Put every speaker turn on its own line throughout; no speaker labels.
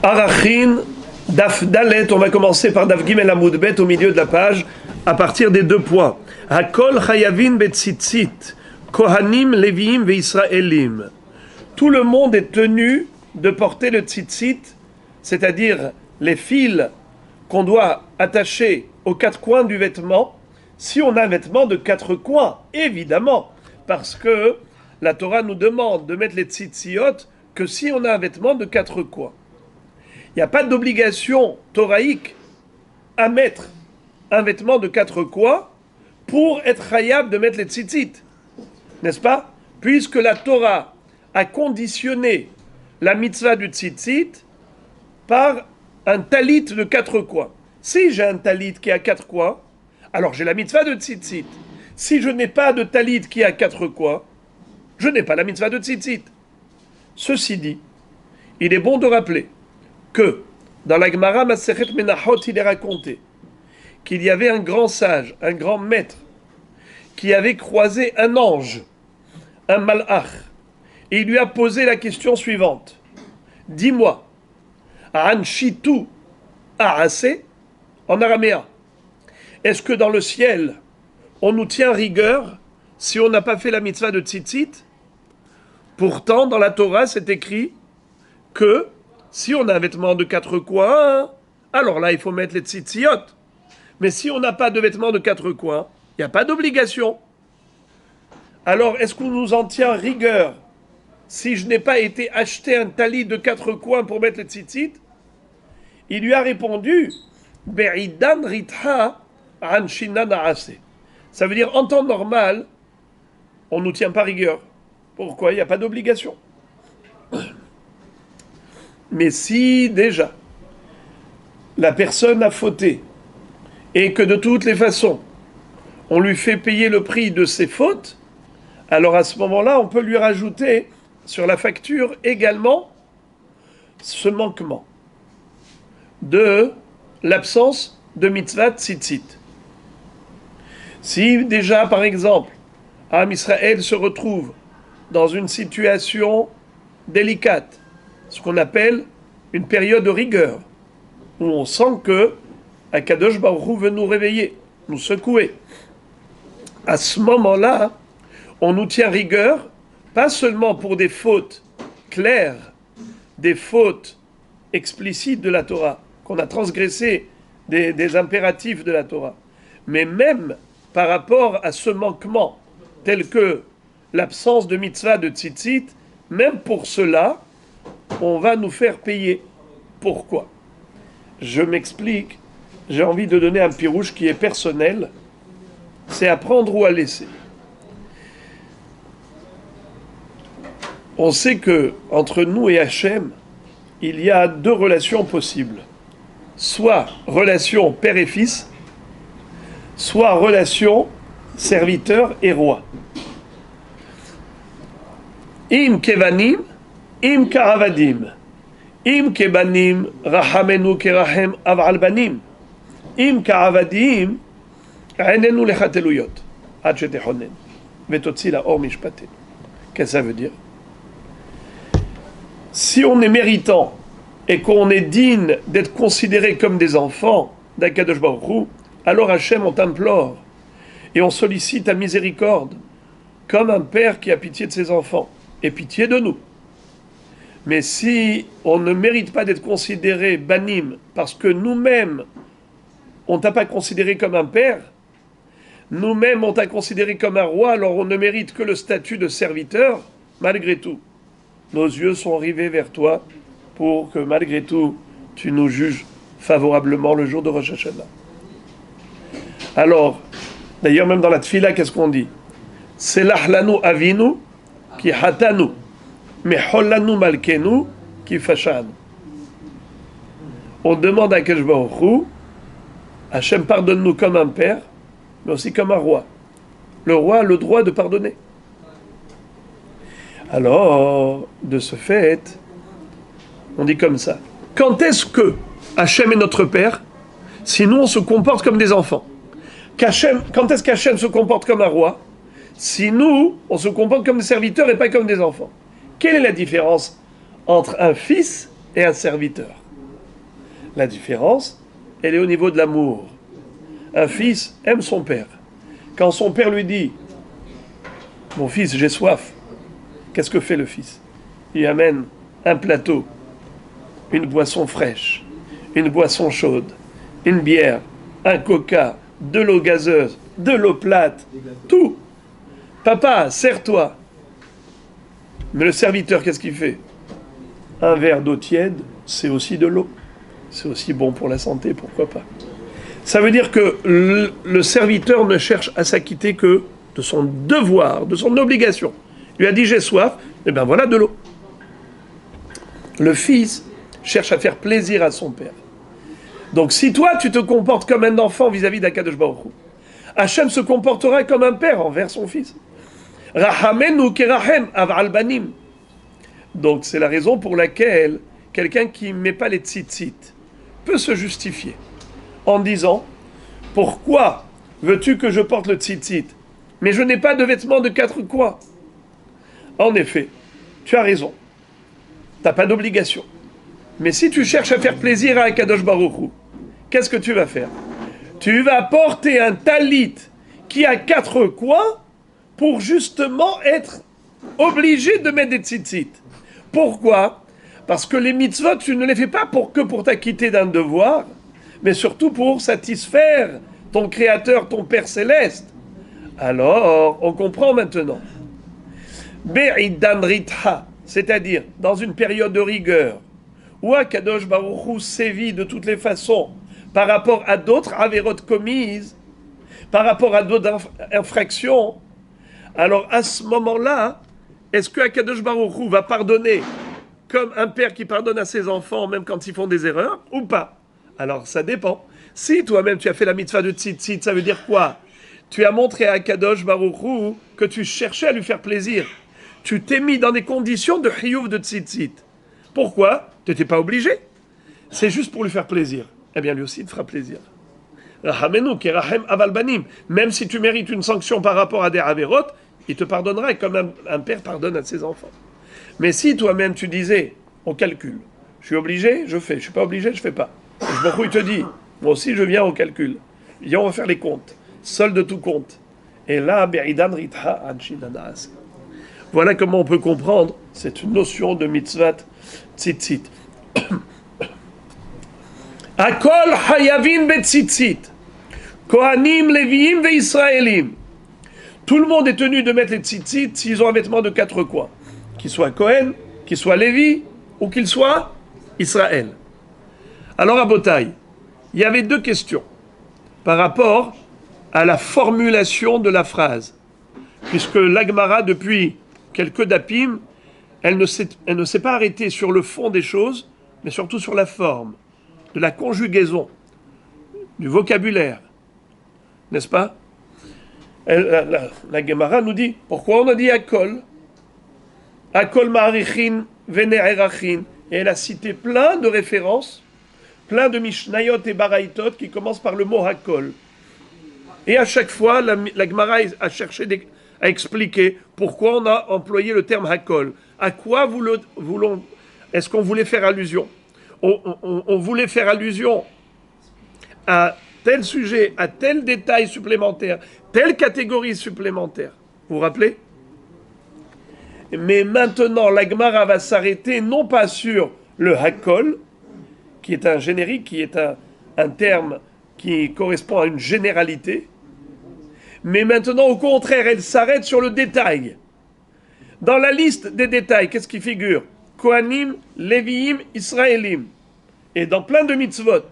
Arachin, Daf Dalet, on va commencer par Daf Gimel Amud Bet au milieu de la page, à partir des 2 points. Hakol Chayavin Betzitzit, Kohanim, Léviim ve Israélim. Tout le monde est tenu de porter le tzitzit, c'est-à-dire les fils qu'on doit attacher aux 4 coins du vêtement, si on a un vêtement de 4 coins, évidemment, parce que la Torah nous demande de mettre les tzitziot que si on a un vêtement de 4 coins. Il n'y a pas d'obligation toraïque à mettre un vêtement de 4 coins pour être chayab de mettre les tzitzit, n'est-ce pas? Puisque la Torah a conditionné la mitzvah du tzitzit par un talit de 4 coins. Si j'ai un talit qui a 4 coins, alors j'ai la mitzvah de tzitzit. Si je n'ai pas de talit qui a 4 coins, je n'ai pas la mitzvah de tzitzit. Ceci dit, il est bon de rappeler que dans la Gemara Masechet Menachot, il est raconté qu'il y avait un grand sage, un grand maître, qui avait croisé un ange, un malach, et il lui a posé la question suivante. Dis-moi, Anshitu Aase, en araméen, est-ce que dans le ciel, on nous tient rigueur si on n'a pas fait la mitzvah de tzitzit? Pourtant, dans la Torah, c'est écrit que si on a un vêtement de 4 coins, alors là, il faut mettre les tzitziot. Mais si on n'a pas de vêtement de 4 coins, il n'y a pas d'obligation. Alors, est-ce qu'on nous en tient rigueur si je n'ai pas été acheter un talit de 4 coins pour mettre les tzitzit? Il lui a répondu, Be'idan ritha anshina naase. Ça veut dire, en temps normal, on ne nous tient pas rigueur. Pourquoi? Il n'y a pas d'obligation. Mais si déjà la personne a fauté et que de toutes les façons on lui fait payer le prix de ses fautes, alors à ce moment-là on peut lui rajouter sur la facture également ce manquement de l'absence de mitzvah tzitzit. Si déjà par exemple Am Israël se retrouve dans une situation délicate, ce qu'on appelle une période de rigueur, où on sent que Akadosh Baruch Hu veut nous réveiller, nous secouer. À ce moment-là, on nous tient rigueur, pas seulement pour des fautes claires, des fautes explicites de la Torah, qu'on a transgressé des impératifs de la Torah, mais même par rapport à ce manquement, tel que l'absence de mitzvah de tzitzit, même pour cela, on va nous faire payer. Pourquoi? Je m'explique. J'ai envie de donner un pirouche qui est personnel. C'est à prendre ou à laisser. On sait que entre nous et Hachem, il y a 2 relations possibles. Soit relation père et fils, soit relation serviteur et roi. Im kevanim, im karavadim. Im kebanim, rahamenu kerahem aval banim. Im karavadim, ainenu lechatéluyot. Ad shetechonen. Vetotzi la or mishpaten. Qu'est-ce que ça veut dire? Si on est méritant et qu'on est digne d'être considéré comme des enfants d'Akadosh Baruch Hu, alors Hachem, on t'implore et on sollicite ta miséricorde, comme un père qui a pitié de ses enfants, et pitié de nous. Mais si on ne mérite pas d'être considéré banim, parce que nous-mêmes, on t'a pas considéré comme un père, nous-mêmes, on t'a considéré comme un roi, alors on ne mérite que le statut de serviteur, malgré tout. Nos yeux sont rivés vers toi pour que, malgré tout, tu nous juges favorablement le jour de Rosh Hashanah. Alors, d'ailleurs, même dans la tfila, qu'est-ce qu'on dit? Selah lanu avinu ki hatanu, mehol lanu malkenu ki fashanu. On demande à Akadosh Baruch Hu, Hachem, pardonne-nous comme un père, mais aussi comme un roi. Le roi a le droit de pardonner. Alors, de ce fait, on dit comme ça. Quand est-ce que Hachem est notre père? Si nous, on se comporte comme des enfants. Quand est-ce qu'Hachem se comporte comme un roi? Si nous, on se comporte comme des serviteurs et pas comme des enfants. Quelle est la différence entre un fils et un serviteur? La différence, elle est au niveau de l'amour. Un fils aime son père. Quand son père lui dit « Mon fils, j'ai soif », qu'est-ce que fait le fils? Il amène un plateau, une boisson fraîche, une boisson chaude, une bière, un coca, de l'eau gazeuse, de l'eau plate, tout. Papa, sers-toi. Mais le serviteur, qu'est-ce qu'il fait? Un verre d'eau tiède, c'est aussi de l'eau. C'est aussi bon pour la santé, pourquoi pas. Ça veut dire que le serviteur ne cherche à s'acquitter que de son devoir, de son obligation. Il lui a dit j'ai soif, et bien voilà de l'eau. Le fils cherche à faire plaisir à son père. Donc si toi tu te comportes comme un enfant vis-à-vis d'Akadosh Baruch Hu, Hachem se comportera comme un père envers son fils. Rahamenu kerahem aval banim. Donc c'est la raison pour laquelle quelqu'un qui ne met pas les tzitzit peut se justifier en disant « Pourquoi veux-tu que je porte le tzitzit? Mais je n'ai pas de vêtements de 4 coins. » En effet, tu as raison. Tu n'as pas d'obligation. Mais si tu cherches à faire plaisir à Akadosh Baruch Hu, qu'est-ce que tu vas faire? Tu vas porter un talit qui a 4 coins pour justement être obligé de mettre des tzitzit. Pourquoi? Parce que les mitzvot, tu ne les fais pas que pour t'acquitter d'un devoir, mais surtout pour satisfaire ton Créateur, ton Père Céleste. Alors, on comprend maintenant. Be'idan ritha, c'est-à-dire dans une période de rigueur, où Akadosh Baruch Hu sévit de toutes les façons par rapport à d'autres avérotes commises, par rapport à d'autres infractions, alors à ce moment-là, est-ce que Akadosh Baruch Hu va pardonner comme un père qui pardonne à ses enfants même quand ils font des erreurs ou pas? Alors ça dépend. Si toi-même tu as fait la mitzvah de tzitzit, ça veut dire quoi? Tu as montré à Akadosh Baruch Hu que tu cherchais à lui faire plaisir. Tu t'es mis dans des conditions de chiyuv de tzitzit. Pourquoi? Tu n'étais pas obligé. C'est juste pour lui faire plaisir. Eh bien lui aussi te fera plaisir. Rahamenu kerahem aval banim. Même si tu mérites une sanction par rapport à des averot, il te pardonnera comme un père pardonne à ses enfants. Mais si toi-même tu disais, on calcule, je suis obligé, je fais, je suis pas obligé, je fais pas. Je te dis, moi aussi je viens au calcul. Viens, on va faire les comptes. Solde de tout compte. Et là, be'idan ritha anshinanas. Voilà comment on peut comprendre cette notion de mitzvat tzitzit. Akol hayavin betzitzit. Kohanim, Léviim ve Israélim. Tout le monde est tenu de mettre les tzitzit s'ils ont un vêtement de 4 coins. Qu'il soit Kohen, qu'il soit Lévi, ou qu'il soit Israël. Alors à Botaï, il y avait 2 questions par rapport à la formulation de la phrase. Puisque l'Agmara, depuis quelques dapim, elle ne s'est pas arrêtée sur le fond des choses, mais surtout sur la forme, de la conjugaison, du vocabulaire. N'est-ce pas? La Gemara nous dit, pourquoi on a dit Akol? Akol ma'arichin vene'erachin. Et elle a cité plein de références, plein de Mishnayot et Baraïtot qui commencent par le mot Hakol. Et à chaque fois, la Gemara a cherché à expliquer pourquoi on a employé le terme Hakol. À quoi est-ce qu'on voulait faire allusion? On voulait faire allusion à tel sujet, à tel détail supplémentaire, telle catégorie supplémentaire. Vous vous rappelez? Mais maintenant, la Gemara va s'arrêter non pas sur le Hakol, qui est un générique, qui est un terme qui correspond à une généralité, mais maintenant, au contraire, elle s'arrête sur le détail. Dans la liste des détails, qu'est-ce qui figure? Kohanim, Léviim, Israélim. Et dans plein de mitzvot.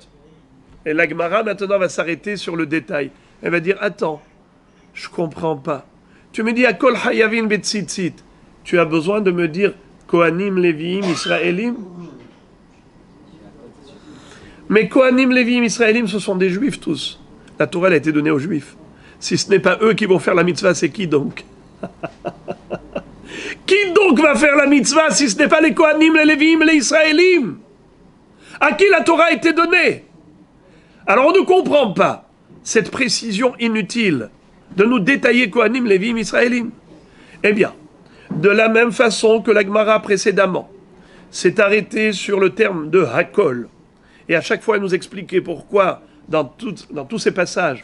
Et la Gemara, maintenant, va s'arrêter sur le détail. Elle va dire, attends, je comprends pas. Tu me dis, Akol hayavin betzitzit. Tu as besoin de me dire Kohanim, Léviim, Israélim? Mais Kohanim, Léviim, Israélim, ce sont des juifs tous. La Torah a été donnée aux juifs. Si ce n'est pas eux qui vont faire la mitzvah, c'est qui donc? Qui donc va faire la mitzvah si ce n'est pas les Kohanim, les Léviim, les Israélim? À qui la Torah a été donnée? Alors on ne comprend pas cette précision inutile de nous détailler Kohanim, Léviim, Israélim. Eh bien, de la même façon que la Gemara précédemment s'est arrêtée sur le terme de Hakol Et à chaque fois, elle nous expliquait pourquoi, dans tous ces passages,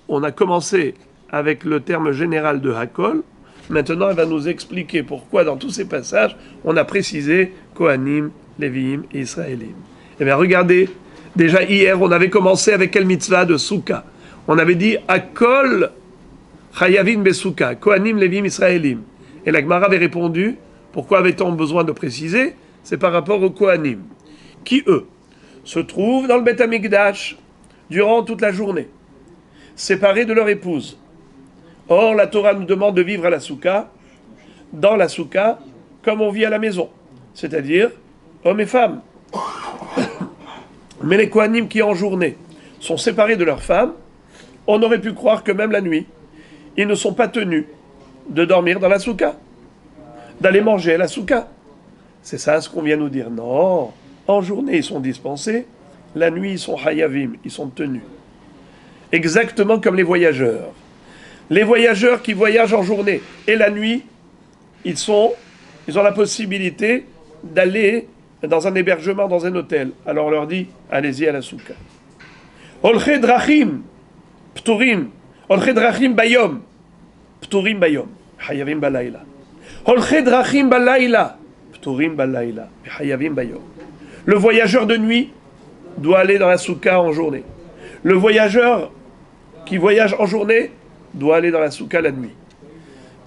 on a commencé avec le terme général de Hakol. Maintenant, elle va nous expliquer pourquoi, dans tous ces passages, on a précisé Kohanim, Léviim et Israélim. Eh bien, regardez, déjà hier, on avait commencé avec quelle mitzvah de Souka? On avait dit Hakol Chayavin Besouka, Kohanim, Léviim, Israélim. Et la Gemara avait répondu, pourquoi avait-on besoin de préciser? C'est par rapport aux Kohanim, qui eux se trouvent dans le Beth Amikdash durant toute la journée, séparés de leur épouse. Or, la Torah nous demande de vivre à la Souka, dans la Souka, comme on vit à la maison, c'est-à-dire hommes et femmes. Mais les Kohanim qui en journée sont séparés de leurs femmes, on aurait pu croire que même la nuit, ils ne sont pas tenus de dormir dans la Souka, d'aller manger à la Souka. C'est ça ce qu'on vient nous dire. Non, en journée ils sont dispensés, la nuit ils sont hayavim, ils sont tenus. Exactement comme les voyageurs. Les voyageurs qui voyagent en journée et la nuit, ils ont la possibilité d'aller dans un hébergement, dans un hôtel. Alors on leur dit, allez-y à la Souka. Olche drachim, pturim, olche drachim bayom, pturim bayom, hayavim balayla. Olche drachim balayla, pturim balayla, hayavim bayom. Le voyageur de nuit doit aller dans la Souka en journée. Le voyageur qui voyage en journée doit aller dans la Souka la nuit.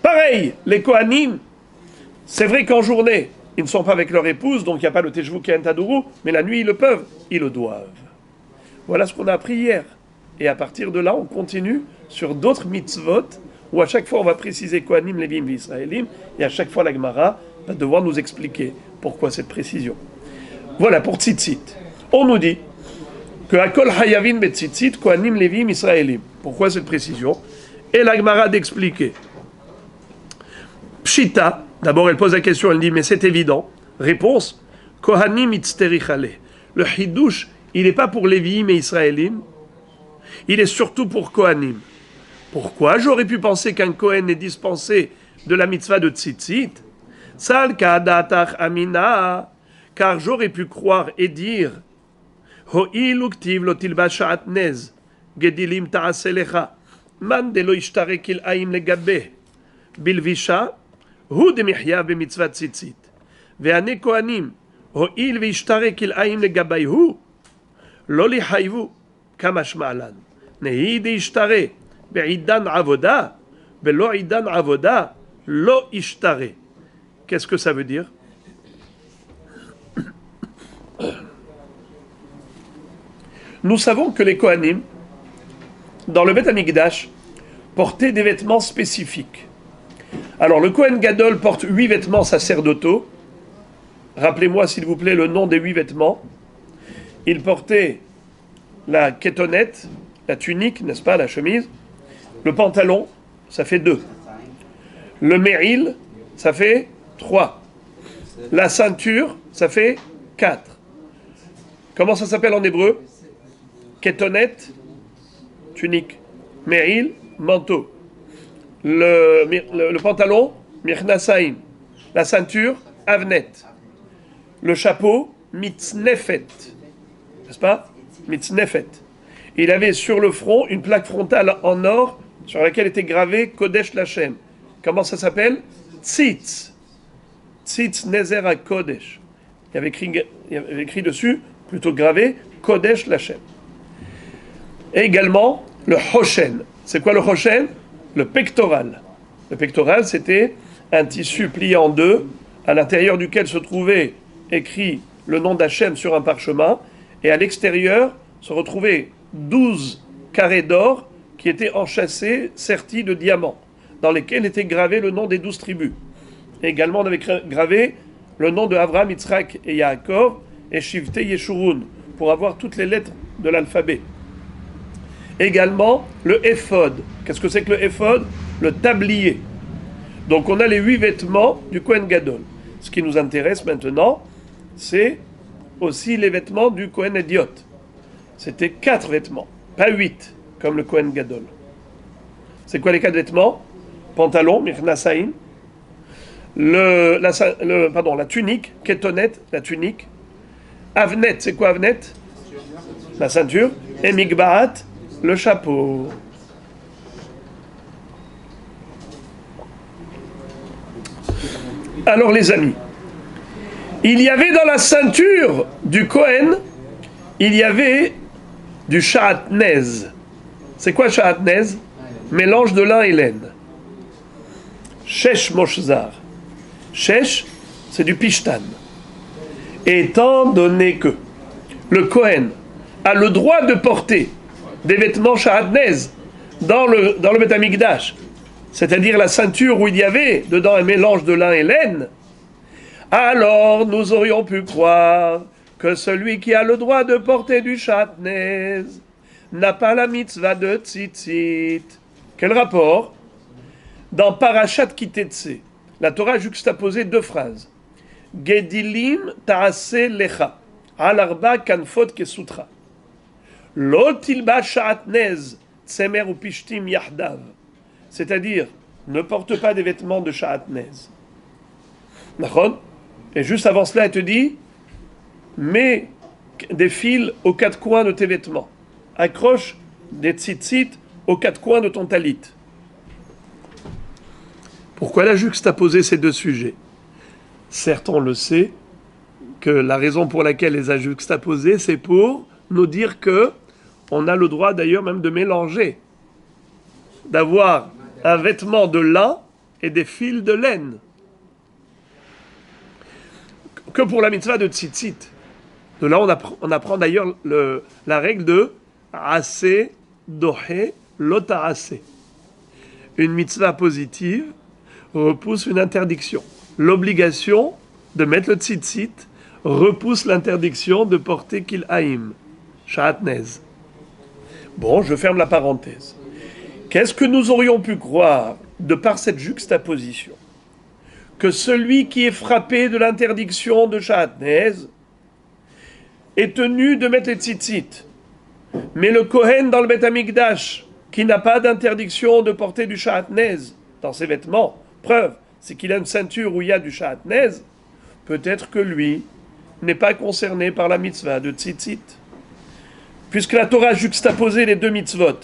Pareil, les Kohanim, c'est vrai qu'en journée, ils ne sont pas avec leur épouse, donc il n'y a pas le Teshuvah Ken Tadourou, mais la nuit, ils le peuvent, ils le doivent. Voilà ce qu'on a appris hier. Et à partir de là, on continue sur d'autres mitzvot, où à chaque fois, on va préciser Kohanim, Lévim, Israélim, et à chaque fois, la Gemara va devoir nous expliquer pourquoi cette précision. Voilà, pour Tzitzit. On nous dit que Hakol Hayavin Betzitzit, Kohanim, Lévim, Israélim. Pourquoi cette précision? Et la Gemara d'expliquer. Pshita, d'abord elle pose la question, elle dit mais c'est évident. Réponse, Kohanim itzterichale. Le Hiddush, il n'est pas pour Léviim et Israélim, il est surtout pour Kohanim. Pourquoi? J'aurais pu penser qu'un Kohen est dispensé de la mitzvah de Tzitzit. Sal ka'adatach amina, car j'aurais pu croire et dire Ho'il uktiv lo tilbash sha'atnez, gedilim ta'aselecha. Man de lo ishtare kil aim legabe bilvisha hu de mihya b'mitzvat tzitzit ve'ane kohanim ho'il ve'ishtare kil aim legabayhu lo lihayvu kama shma'lan nehi de ishtare be'idan avoda ve'lo idan avoda lo ishtare. Qu'est-ce que ça veut dire? Nous savons que les Kohanim dans le Beth Amikdash, portaient des vêtements spécifiques. Alors, le Kohen Gadol porte 8 vêtements sacerdotaux. Rappelez-moi, s'il vous plaît, le nom des 8 vêtements. Il portait la kétonnette, la tunique, n'est-ce pas, la chemise. Le pantalon, ça fait 2. Le méril, ça fait 3. La ceinture, ça fait 4. Comment ça s'appelle en hébreu? Kétonnette, tunique, méril, manteau. Le pantalon, mirnasaim. La ceinture, avnet. Le chapeau, mitznefet. N'est-ce pas? Mitznefet. Il avait sur le front une plaque frontale en or sur laquelle était gravé Kodesh Lachem. Comment ça s'appelle? Tzitz. Tzitz Nezer Kodesh. Il y avait écrit dessus, plutôt gravé, Kodesh Lachem. Et également le Hoshen. C'est quoi le Hoshen? Le pectoral. Le pectoral, c'était un tissu plié en deux, à l'intérieur duquel se trouvait écrit le nom d'Hachem sur un parchemin, et à l'extérieur se retrouvaient 12 carrés d'or qui étaient enchâssés, sertis de diamants, dans lesquels était gravé le nom des 12 tribus. Et également, on avait gravé le nom de Avraham, Yitzhak et Yaakov, et Shivte Yeshurun, pour avoir toutes les lettres de l'alphabet. Également, le éphod. Qu'est-ce que c'est que le éphod? Le tablier. Donc on a les 8 vêtements du Kohen Gadol. Ce qui nous intéresse maintenant, c'est aussi les vêtements du Kohen Hédiot. C'était 4 vêtements, pas 8, comme le Kohen Gadol. C'est quoi les 4 vêtements? Pantalon, mirnasaïn, la tunique, kétonnette, la tunique. Avnet, c'est quoi Avnet? la ceinture, et Mikbaat, le chapeau. Alors les amis, il y avait dans la ceinture du Kohen, il y avait du sha'atnez. C'est quoi sha'atnez? Mélange de lin et laine. Shesh moshzar. Shesh, c'est du pishtan. Et étant donné que le Kohen a le droit de porter des vêtements sha'atnez dans le Beth Amikdash, c'est-à-dire la ceinture où il y avait dedans un mélange de lin et laine, alors nous aurions pu croire que celui qui a le droit de porter du sha'atnez n'a pas la mitzvah de tzitzit. Quel rapport? Dans Parashat Kitetse, la Torah a juxtaposé deux phrases. Gedilim ta'ase lecha, al arba kanfot kesutra. Lo tilba sha'atnez, tsemer ou pishtim yahdav. C'est-à-dire, ne porte pas des vêtements de sha'atnez. D'accord? Et juste avant cela, elle te dit, mets des fils aux quatre coins de tes vêtements. Accroche des tzitzit aux quatre coins de ton talit. Pourquoi elle a juxtaposé ces deux sujets? Certes, on le sait, que la raison pour laquelle elle les a juxtaposés, c'est pour nous dire que on a le droit d'ailleurs même de mélanger, d'avoir un vêtement de lin et des fils de laine. Que pour la mitzvah de tzitzit. De là, on apprend d'ailleurs la règle de assez dohe lotarase. Une mitzvah positive repousse une interdiction. L'obligation de mettre le tzitzit repousse l'interdiction de porter kil'aim, sha'atnez. Bon, je ferme la parenthèse. Qu'est-ce que nous aurions pu croire de par cette juxtaposition? Que celui qui est frappé de l'interdiction de sha'atnez est tenu de mettre les tzitzit. Mais le Kohen dans le Beth Amikdash, qui n'a pas d'interdiction de porter du sha'atnez dans ses vêtements, preuve, c'est qu'il a une ceinture où il y a du sha'atnez, peut-être que lui n'est pas concerné par la mitzvah de tzitzit. Puisque la Torah a juxtaposé les deux mitzvot,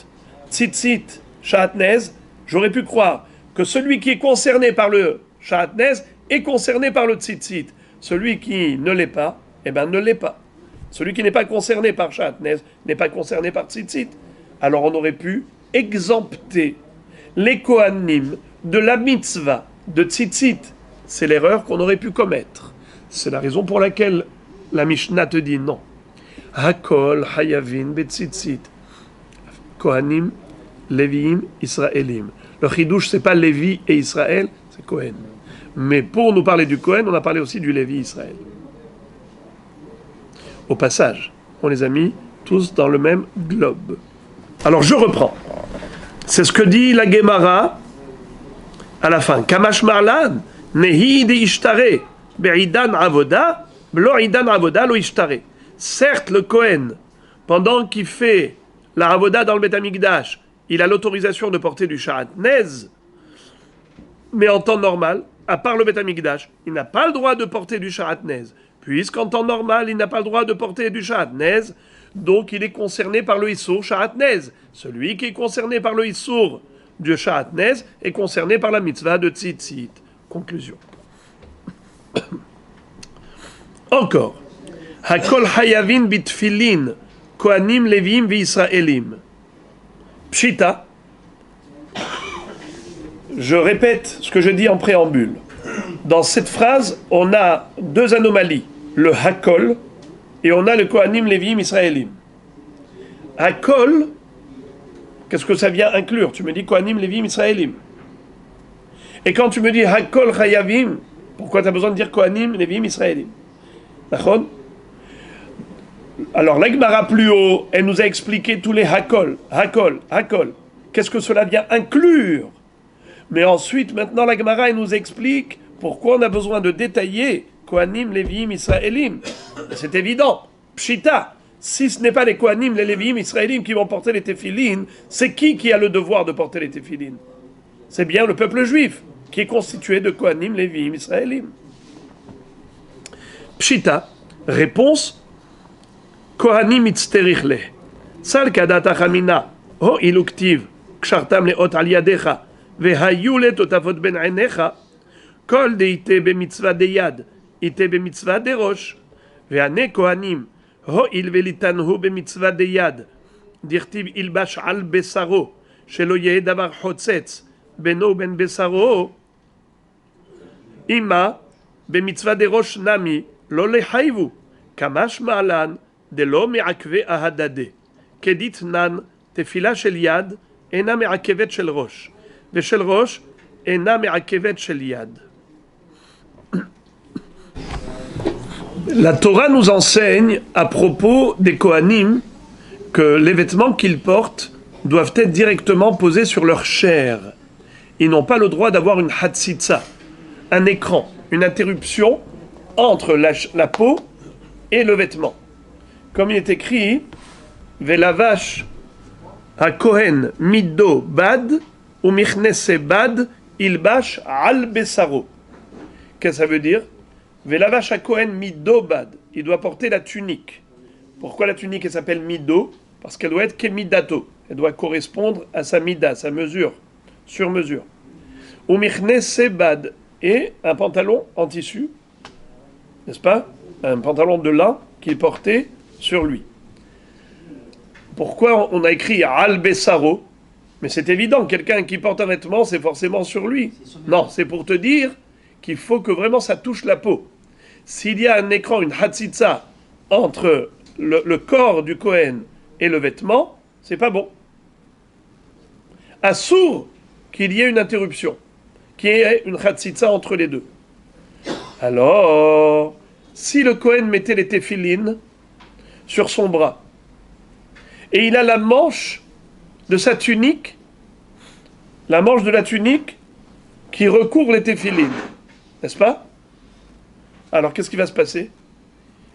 tzitzit, sha'atnez, j'aurais pu croire que celui qui est concerné par le sha'atnez est concerné par le tzitzit. Celui qui ne l'est pas, eh bien ne l'est pas. Celui qui n'est pas concerné par sha'atnez n'est pas concerné par tzitzit. Alors on aurait pu exempter les Kohanim de la mitzvah de tzitzit. C'est l'erreur qu'on aurait pu commettre. C'est la raison pour laquelle la Mishnah te dit non. Hakol hayavin betzitzit. Kohanim, Léviim, Israélim. Le chidouche, c'est pas Lévi et Israël, c'est Kohen. Mais pour nous parler du Kohen, on a parlé aussi du Lévi Israël. Au passage, on les a mis tous dans le même globe. Alors je reprends. C'est ce que dit la Gemara à la fin. Kamash marlan, nehi de ishtare, be'idan avoda, blo idan avoda lo ishtare. Certes, le Kohen, pendant qu'il fait la avoda dans le Beth Amikdash, il a l'autorisation de porter du sha'atnez, mais en temps normal, à part le Beth Amikdash, il n'a pas le droit de porter du sha'atnez. Puisqu'en temps normal, il n'a pas le droit de porter du sha'atnez, donc il est concerné par le issour sha'atnez. Celui qui est concerné par le issour du sha'atnez est concerné par la mitzvah de tzitzit. Conclusion. Encore. Hakol hayavin bitfilin, kohanim levim v'israélim. Pshita. Je répète ce que je dis en préambule. Dans cette phrase, on a deux anomalies. Le Hakol et on a le Kohanim, Léviim, Israélim. Hakol, qu'est-ce que ça vient inclure? Tu me dis Kohanim, Léviim, Israélim. Et quand tu me dis Hakol, Chayavim, pourquoi tu as besoin de dire Kohanim, Léviim, Israélim? D'accord? Alors, la Gemara plus haut, elle nous a expliqué tous les Hakol, Hakol, Hakol. Qu'est-ce que cela vient inclure? Mais ensuite, maintenant, la Gemara, elle nous explique pourquoi on a besoin de détailler Kohanim, Léviim, Israélim. C'est évident. Pshita. Si ce n'est pas les Kohanim, les Léviim, Israélim qui vont porter les téphilines, c'est qui a le devoir de porter les téphilines? C'est bien le peuple juif, qui est constitué de Kohanim, Léviim, Israélim. Pshita. Réponse. Kohanim itzterich le. Sal kadat achamina. Ho iluktiv. Kshartam leot al yadecha. Vehayu le totafot ben ainecha. Kol deite bemitzvah de yad. Ite bemitzvah de rosh. Veane kohanim. Ho ilvelitanhu bemitzvah de yad. Dirtiv ilbash al besaro. Shelo yehe davar chotzetz. Beno ben besaro. Ima. Bemitzvah de rosh nami. Lo lehayvu. Kamash ma'alan. De lo me'akve ahadade. Kedit nan. Tefila shel yad. Ena me'akevet shel rosh. Veshel rosh. Ena me'akevet shel yad. La Torah nous enseigne à propos des Kohanim que les vêtements qu'ils portent doivent être directement posés sur leur chair. Ils n'ont pas le droit d'avoir une hatzitza, un écran, une interruption entre la peau et le vêtement. Comme il est écrit, Velavash ha-kohen middo bad ou michnese bad ilbash al besaro. Qu'est-ce que ça veut dire? Velavash ha-kohen middo bad. Il doit porter la tunique. Pourquoi la tunique elle s'appelle middo? Parce qu'elle doit être kemidato. Elle doit correspondre à sa mida, sa mesure, sur mesure. Ou michnese bad. Et un pantalon en tissu, n'est-ce pas? Un pantalon de lin qu'il portait sur lui. Pourquoi on a écrit al besaro? Mais c'est évident, quelqu'un qui porte un vêtement, c'est forcément sur lui. Non, c'est pour te dire qu'il faut que vraiment ça touche la peau. S'il y a un écran, une hatzitza, entre le corps du Kohen et le vêtement, c'est pas bon. Assour qu'il y ait une interruption, qu'il y ait une hatzitza entre les deux. Alors, si le Kohen mettait les téphilines sur son bras, et il a la manche de sa tunique, la manche de la tunique qui recouvre les téphilines, n'est-ce pas? Alors, qu'est-ce qui va se passer?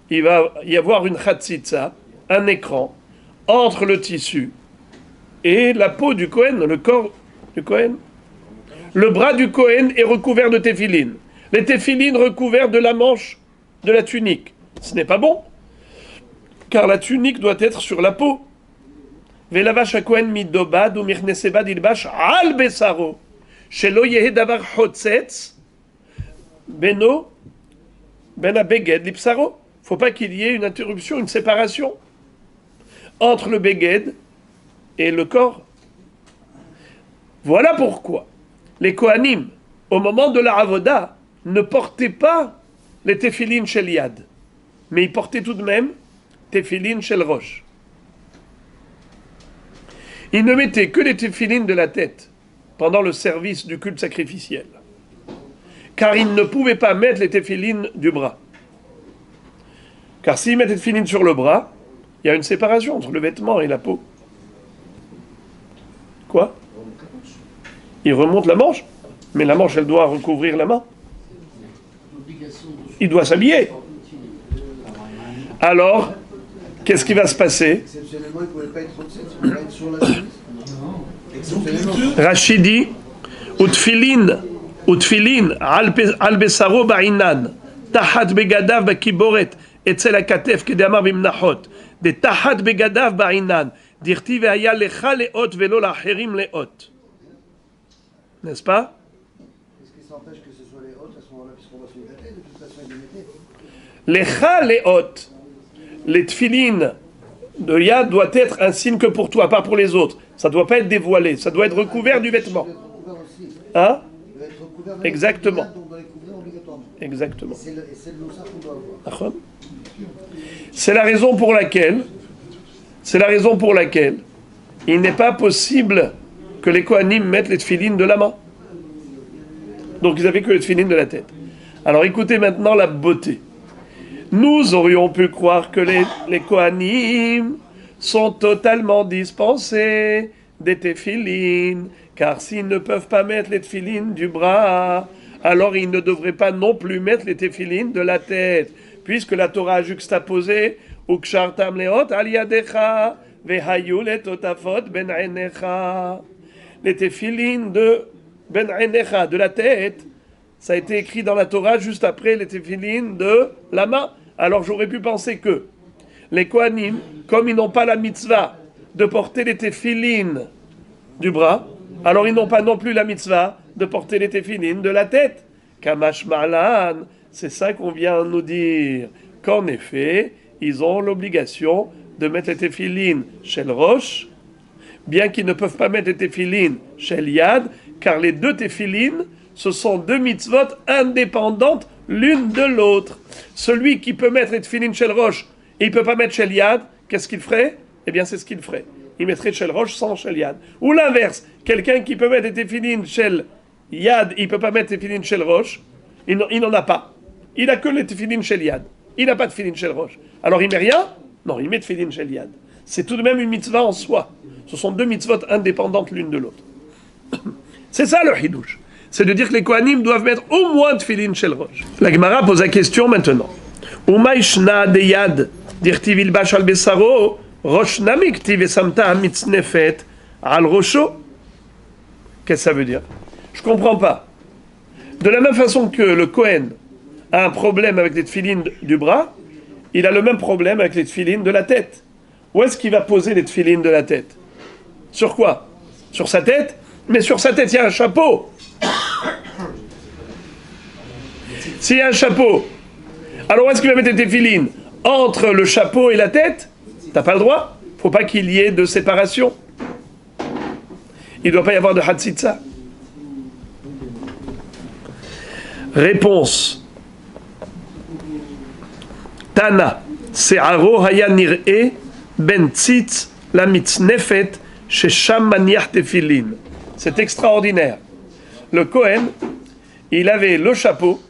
Il va y avoir une chatzitza, un écran, entre le tissu et la peau du Kohen, le corps du Kohen. Le bras du Kohen est recouvert de téphilines. Les téphilines recouvertes de la manche de la tunique. Ce n'est pas bon, car la tunique doit être sur la peau. Velavash ha-kohen midobad ou mirnesebad ilbash al besaro. Shelo yehe davar chotzetz beno ben abeged lipsaro. Faut pas qu'il y ait une interruption, une séparation entre le beged et le corps. Voilà pourquoi les Kohanim, au moment de la avoda, ne portaient pas les téphilines shel yad, mais ils portaient tout de même téphilines shel rosh. Ils ne mettaient que les téphilines de la tête pendant le service du culte sacrificiel, car ils ne pouvaient pas mettre les téphilines du bras. Car s'ils mettent les téphilines sur le bras, il y a une séparation entre le vêtement et la peau. Quoi? Il remonte la manche, mais la manche, elle doit recouvrir la main. Il doit s'habiller. Alors, qu'est-ce qui va se passer?
Exceptionnellement, il ne pouvait pas être au-dessus, il pouvait pas être sur la chemise. Exceptionnellement.
Rachid dit Utfilin al besaro ba'inan tahat begadav bakiboret etzel hakatef kedamar bimnachot de tahat begadav ba'inan dirti ve'haya lecha leot velo lacherim leot. N'est-ce pas?
Est-ce que ça empêche que ce soit les hautes à ce moment-là, puisqu'on va se les dater, de toute façon, ils les mettaient?
Lecha leot. Les tfilines de yad doit être un signe que pour toi, pas pour les autres. Ça ne doit pas être dévoilé, ça doit être recouvert du vêtement.
Il doit être recouvert aussi.
Hein?
Il doit être recouvert.
Exactement.
Donc on doit les couvrir obligatoirement.
Exactement.
Et c'est le nosar qu'on doit avoir.
C'est la raison pour laquelle il n'est pas possible que les Kohanim mettent les tfilines de la main. Donc ils n'avaient que les tfilines de la tête. Alors écoutez maintenant la beauté. Nous aurions pu croire que les Kohanim sont totalement dispensés des téphilines, car s'ils ne peuvent pas mettre les téphilines du bras, alors ils ne devraient pas non plus mettre les téphilines de la tête, puisque la Torah a juxtaposé Ukshartam leot al yadecha vehayu letotafot ben einecha. Les téphilines de ben einecha, de la tête, ça a été écrit dans la Torah juste après les téphilines de la main. Alors j'aurais pu penser que les Kohanim, comme ils n'ont pas la mitzvah de porter les téphilines du bras, alors ils n'ont pas non plus la mitzvah de porter les téphilines de la tête. Kamash Malan, c'est ça qu'on vient nous dire, qu'en effet, ils ont l'obligation de mettre les téphilines chez le roche, bien qu'ils ne peuvent pas mettre les téphilines chez le yad, car les deux téphilines, ce sont deux mitzvot indépendantes l'une de l'autre. Celui qui peut mettre les téphilines chez le roche et il ne peut pas mettre chez le yad, qu'est-ce qu'il ferait? Eh bien, c'est ce qu'il ferait. Il mettrait chez le roche sans chez le yad. Ou l'inverse, quelqu'un qui peut mettre les téphilines chez le yad, il ne peut pas mettre les téphilines chez le roche, il n'en a pas. Il n'a que les téphilines chez le yad. Il n'a pas de téphilines chez le roche. Alors il met rien? Non, il met téphilines chez le yad. C'est tout de même une mitzvah en soi. Ce sont deux mitzvot indépendantes l'une de l'autre. C'est ça le hidouche. C'est de dire que les Kohanim doivent mettre au moins téphilines chez le roche. La Gemara pose la question maintenant. Umaishna de yad dirtiv ilbash al besaro rosh namiktiv esamta mitznefet al rosho. Qu'est-ce que ça veut dire? Je comprends pas. De la même façon que le Kohen a un problème avec les téphilines du bras, il a le même problème avec les téphilines de la tête. Où est-ce qu'il va poser les téphilines de la tête? Sur quoi? Sur sa tête? Mais sur sa tête, il y a un chapeau. S'il y a un chapeau, alors où est-ce qu'il va mettre les téphilines? Entre le chapeau et la tête? T'as pas le droit. Faut pas qu'il y ait de séparation. Il ne doit pas y avoir de hatzitza. Réponse. Tana, se'aro haya nir'e ben tzitz la mitznefet shesham maniach tefilin. C'est extraordinaire. Le Kohen, il avait le chapeau,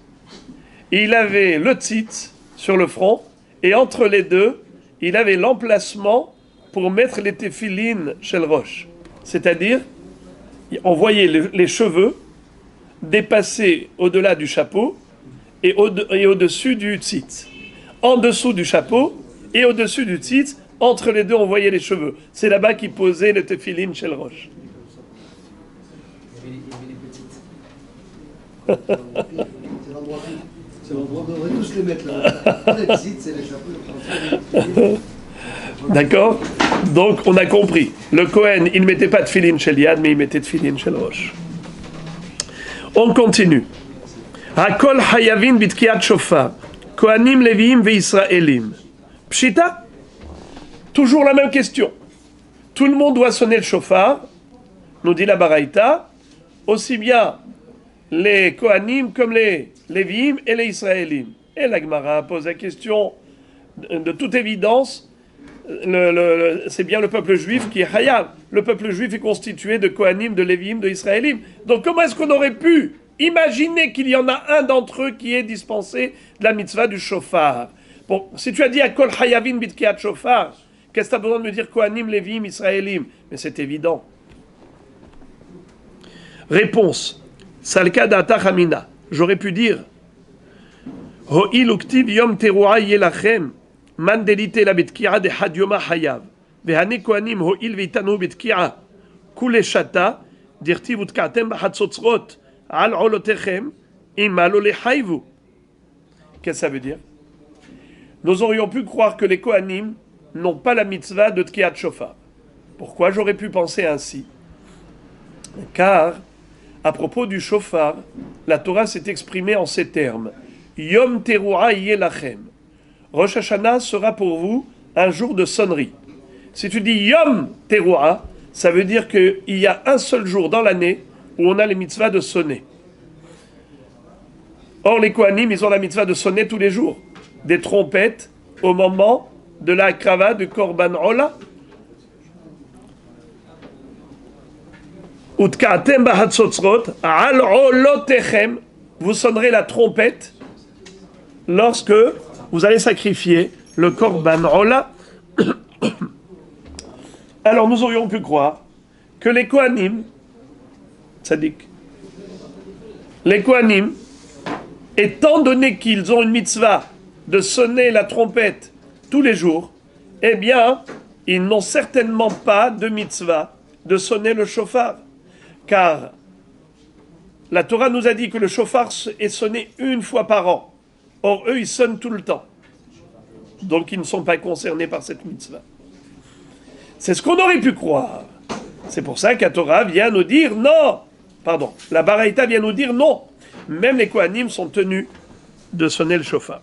il avait le tzitz sur le front, et entre les deux, il avait l'emplacement pour mettre les tefilines chez le roche. C'est-à-dire, on voyait les cheveux dépasser au-delà du chapeau et au-dessus du tzitz. En dessous du chapeau et au-dessus du tzitz, entre les deux, on voyait les cheveux. C'est là-bas qu'il posait le tefilin chez le roche.
C'est l'endroit où on devrait tous les mettre là. Les tzitz, c'est les chapeaux.
D'accord? Donc, on a compris. Le Kohen, il ne mettait pas de tefilin chez le yad, mais il mettait de tefilin chez le roche. On continue. Hakol hayavin bitkiat shofar. Kohanim leviim ve Israélim. Pshita? Toujours la même question. Tout le monde doit sonner le shofar, nous dit la Baraïta, aussi bien les Kohanim comme les Léviim et les Israélim. Et la Gemara pose la question de toute évidence, c'est bien le peuple juif qui est Hayav. Le peuple juif est constitué de Kohanim, de Léviim, de Israélim. Donc comment est-ce qu'on aurait pu imaginer qu'il y en a un d'entre eux qui est dispensé de la mitzvah du shofar? Bon, si tu as dit Akol Hayavin bitkiat shofar, qu'est-ce que tu as besoin de me dire Kohanim, Léviim, Israélim? Mais c'est évident. Réponse. Salka data chamina. J'aurais pu dire Ho'il uktiv yom teruah yelachem man delite la bitkia de had yoma hayav vehane kohanim ho'il vitanu bitkia kule shata dirtiv utkatem b'hatzotzrot al olotechem imalo lehayvu. Qu'est-ce que ça veut dire? Nous aurions pu croire que les kohanim n'ont pas la mitzvah de tkiat shofar. Pourquoi j'aurais pu penser ainsi? Car à propos du shofar, la Torah s'est exprimée en ces termes. Yom teruah yelachem. Rosh Hashanah sera pour vous un jour de sonnerie. Si tu dis Yom teruah, ça veut dire qu'il y a un seul jour dans l'année où on a les mitzvahs de sonner. Or, les Kohanim, ils ont la mitzvah de sonner tous les jours. Des trompettes au moment de la krava du Korban Ola. Utka'atem b'hatzotzrot al olotechem. Vous sonnerez la trompette lorsque vous allez sacrifier le Korban Ola. Alors nous aurions pu croire que les Kohanim, tzaddik, les Kohanim, étant donné qu'ils ont une mitzvah de sonner la trompette tous les jours, eh bien, ils n'ont certainement pas de mitzvah de sonner le shofar. Car la Torah nous a dit que le shofar est sonné une fois par an. Or, eux, ils sonnent tout le temps. Donc ils ne sont pas concernés par cette mitzvah. C'est ce qu'on aurait pu croire. C'est pour ça qu'la Torah vient nous dire non. Pardon, la Baraïta vient nous dire non. Même les Kohanim sont tenus de sonner le shofar.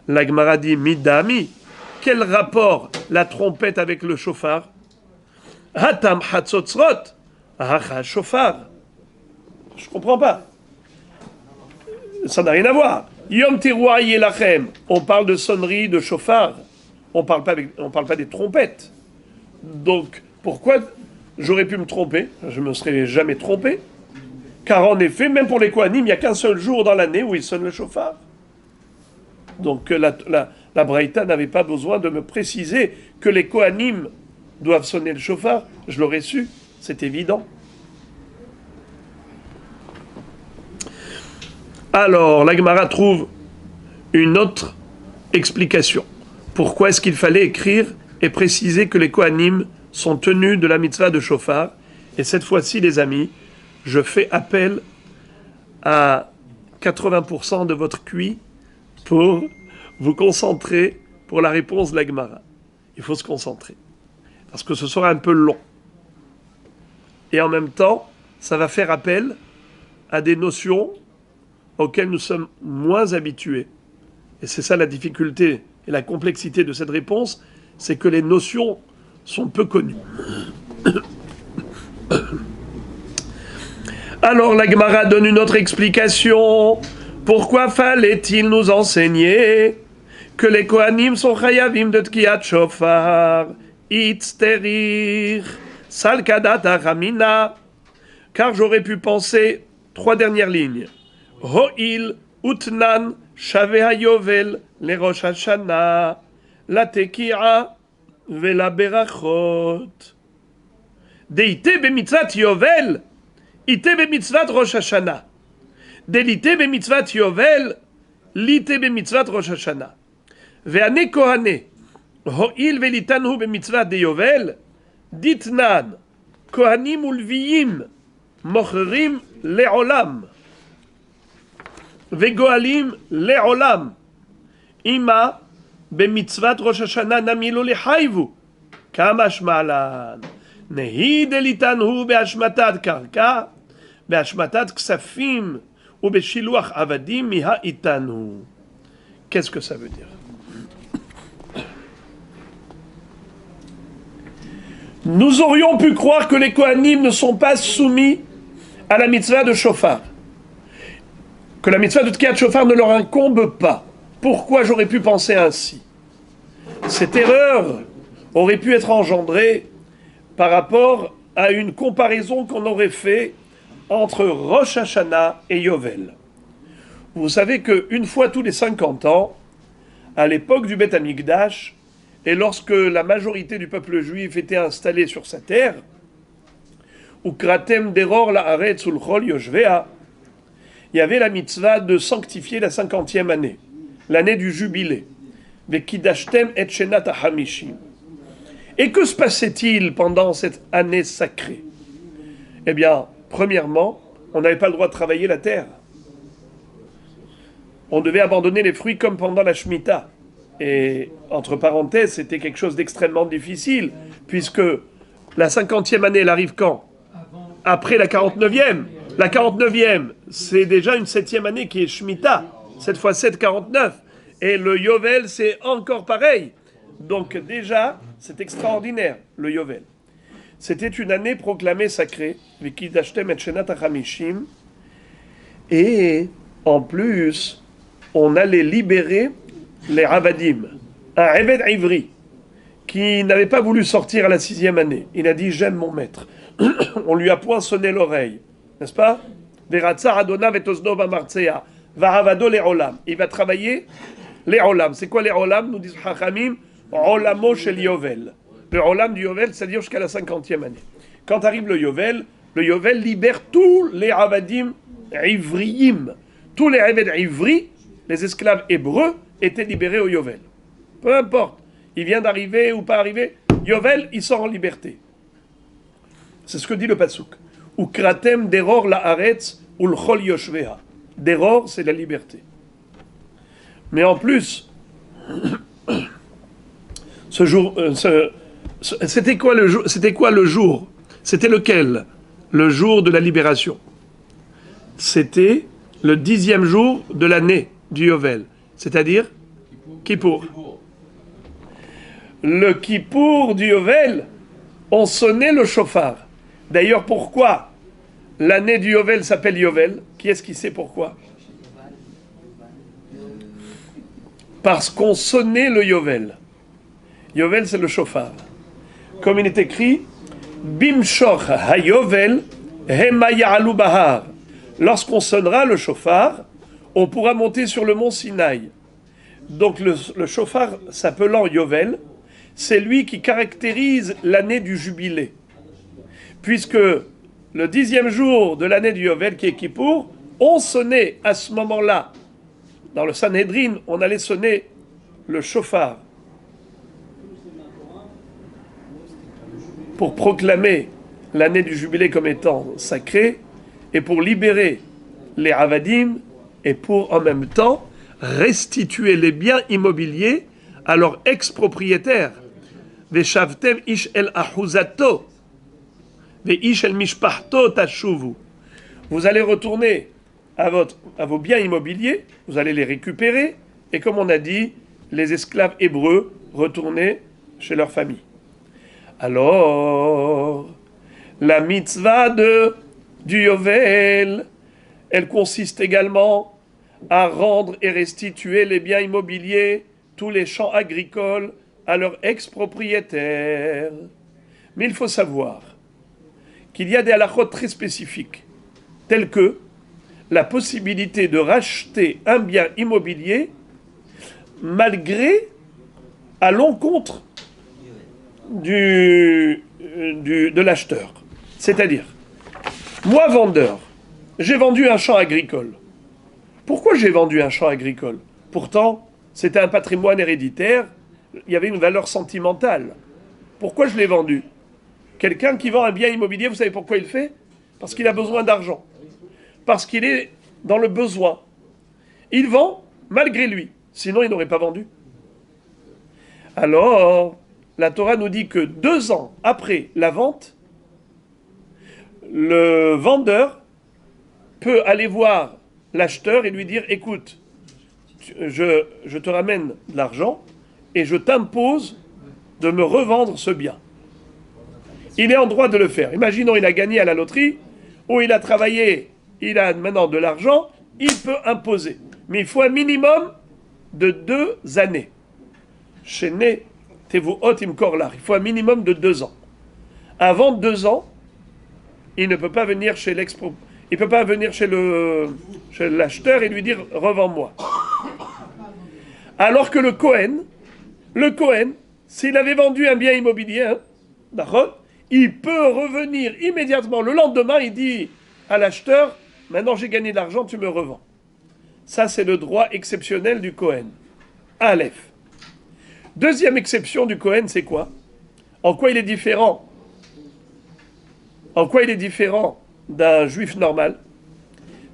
La Gemara dit midami. Quel rapport la trompette avec le shofar? Hatam hatzotzrot. Hacha shofar. Je comprends pas. Ça n'a rien à voir. Yom Teruah Yelachem. On parle de sonnerie, de shofar. On parle pas des trompettes. Donc, pourquoi j'aurais pu me tromper? Je me serais jamais trompé. Car en effet, même pour les Kohanim, il n'y a qu'un seul jour dans l'année où ils sonnent le shofar. Donc la Braïta n'avait pas besoin de me préciser que les Kohanim doivent sonner le shofar. Je l'aurais su, c'est évident. Alors, la Gemara trouve une autre explication. Pourquoi est-ce qu'il fallait écrire et préciser que les Kohanim sont tenus de la mitzvah de shofar? Et cette fois-ci, les amis, je fais appel à 80% de votre QI pour vous concentrer pour la réponse de la Gemara. Il faut se concentrer. Parce que ce sera un peu long. Et en même temps, ça va faire appel à des notions auxquelles nous sommes moins habitués. Et c'est ça la difficulté et la complexité de cette réponse, c'est que les notions sont peu connues. Alors la Gemara donne une autre explication. Pourquoi fallait-il nous enseigner que les Kohanim sont chayavim de tkiyat shofar, itzterir, salkadat aramina? Car j'aurais pu penser 3 dernières lignes. Ho'il utnan shave hayovel le rosh hashana, la teki'a ve la berachot. Deite bemitzvat yovel, ite bemitzvat rosh hashana. Delite bemitzvat yovel, lite bemitzvat rosh hashana. Ve'ane kohane, ho'il velitanu bemitzvat de yovel, ditnan, kohanim ulviyim, mochrim le'olam. Vegoalim le'olam. Ima bemitzvat rosh hashana namilo lehayvu. Kamash malan. Nehi delitanu be'ashmatat karka, be'ashmatat ksafim, ou be'shiluach avadim miha itanu. Qu'est-ce que ça veut dire? Nous aurions pu croire que les Kohanim ne sont pas soumis à la mitzvah de shofar. Que la mitzvah de tkiyat shofar ne leur incombe pas. Pourquoi j'aurais pu penser ainsi? Cette erreur aurait pu être engendrée par rapport à une comparaison qu'on aurait fait entre Rosh Hashanah et Yovel. Vous savez qu'une fois tous les 50 ans, à l'époque du Beth Amikdash, et lorsque la majorité du peuple juif était installée sur sa terre, Ukratem deror la'aretz ulchol yoshvea, il y avait la mitzvah de sanctifier la 50e année, l'année du jubilé. Vekidashtem et shenat hamishim. Et que se passait-il pendant cette année sacrée? Eh bien, premièrement, on n'avait pas le droit de travailler la terre. On devait abandonner les fruits comme pendant la Shemitah. Et, entre parenthèses, c'était quelque chose d'extrêmement difficile, puisque la 50e année, elle arrive quand? Après la 49e. La 49e, c'est déjà une 7e année qui est Shemitah. Cette fois 7-49. Et le Yovel, c'est encore pareil. Donc déjà, c'est extraordinaire, le Yovel. C'était une année proclamée sacrée. Et en plus, on allait libérer les Avadim. Un Eved Ivri qui n'avait pas voulu sortir à la 6e année. Il a dit « J'aime mon maître ». On lui a poinçonné l'oreille. N'est-ce pas? Il va travailler les olam. C'est quoi les olam? Nous disent Chachamim, olamo shel Yovel. Le olam du Yovel, c'est-à-dire jusqu'à la 50e année. Quand arrive le Yovel libère tous les avadim ivriim. Tous les aved ivri, les esclaves hébreux, étaient libérés au Yovel. Peu importe, il vient d'arriver ou pas arriver, Yovel, il sort en liberté. C'est ce que dit le Pasuk. Ukratem deror la'aretz ulchol yoshveha. Deror, c'est la liberté. Mais en plus, Ce jour, c'était quoi le jour? C'était quoi le jour? C'était lequel? Le jour de la libération. C'était le 10e jour de l'année du Yovel, c'est-à-dire Kippour. Le Kippour du Yovel, on sonnait le chauffard. D'ailleurs, pourquoi l'année du Yovel s'appelle Yovel? Qui est-ce qui sait pourquoi? Parce qu'on sonnait le Yovel. Yovel, c'est le chauffard. Comme il est écrit, Bimshoch ha-Yovel hema ya'alu bahar. Lorsqu'on sonnera le chauffard, on pourra monter sur le mont Sinaï. Donc le chauffard s'appelant Yovel, c'est lui qui caractérise l'année du jubilé. Puisque le 10e jour de l'année du Yovel, qui est Kippour, on sonnait à ce moment-là, dans le Sanhédrin, on allait sonner le chauffard pour proclamer l'année du jubilé comme étant sacrée et pour libérer les Avadim et pour en même temps restituer les biens immobiliers à leurs ex-propriétaires. Veshavtem ish el ahuzato, veish el mishpachto tashuvu. Vous allez retourner à vos biens immobiliers, vous allez les récupérer, et comme on a dit, les esclaves hébreux retourner chez leur famille. Alors, la mitzvah du Yovel, elle consiste également à rendre et restituer les biens immobiliers, tous les champs agricoles, à leurs ex-propriétaires. Mais il faut savoir qu'il y a des halachot très spécifiques, tels que la possibilité de racheter un bien immobilier malgré, à l'encontre de l'acheteur. C'est-à-dire, moi vendeur, j'ai vendu un champ agricole. Pourquoi j'ai vendu un champ agricole? Pourtant, c'était un patrimoine héréditaire, il y avait une valeur sentimentale. Pourquoi je l'ai vendu? Quelqu'un qui vend un bien immobilier, vous savez pourquoi il le fait? Parce qu'il a besoin d'argent. Parce qu'il est dans le besoin. Il vend malgré lui, sinon il n'aurait pas vendu. Alors, la Torah nous dit que 2 ans après la vente, le vendeur peut aller voir l'acheteur et lui dire « Écoute, je te ramène de l'argent et je t'impose de me revendre ce bien. » Il est en droit de le faire. Imaginons, il a gagné à la loterie, ou il a travaillé, il a maintenant de l'argent, il peut imposer. Mais il faut un minimum de 2 années. Chez Né, Tevuot im Korlar, il faut un minimum de 2 ans. Avant 2 ans, il ne peut pas venir chez il peut pas venir chez l'acheteur et lui dire « revends-moi ». Alors que le Kohen, s'il avait vendu un bien immobilier, d'accord, il peut revenir immédiatement. Le lendemain, il dit à l'acheteur, maintenant j'ai gagné de l'argent, tu me revends. Ça, c'est le droit exceptionnel du Kohen. Aleph. Deuxième exception du Kohen, c'est quoi? En quoi il est différent? En quoi il est différent d'un juif normal?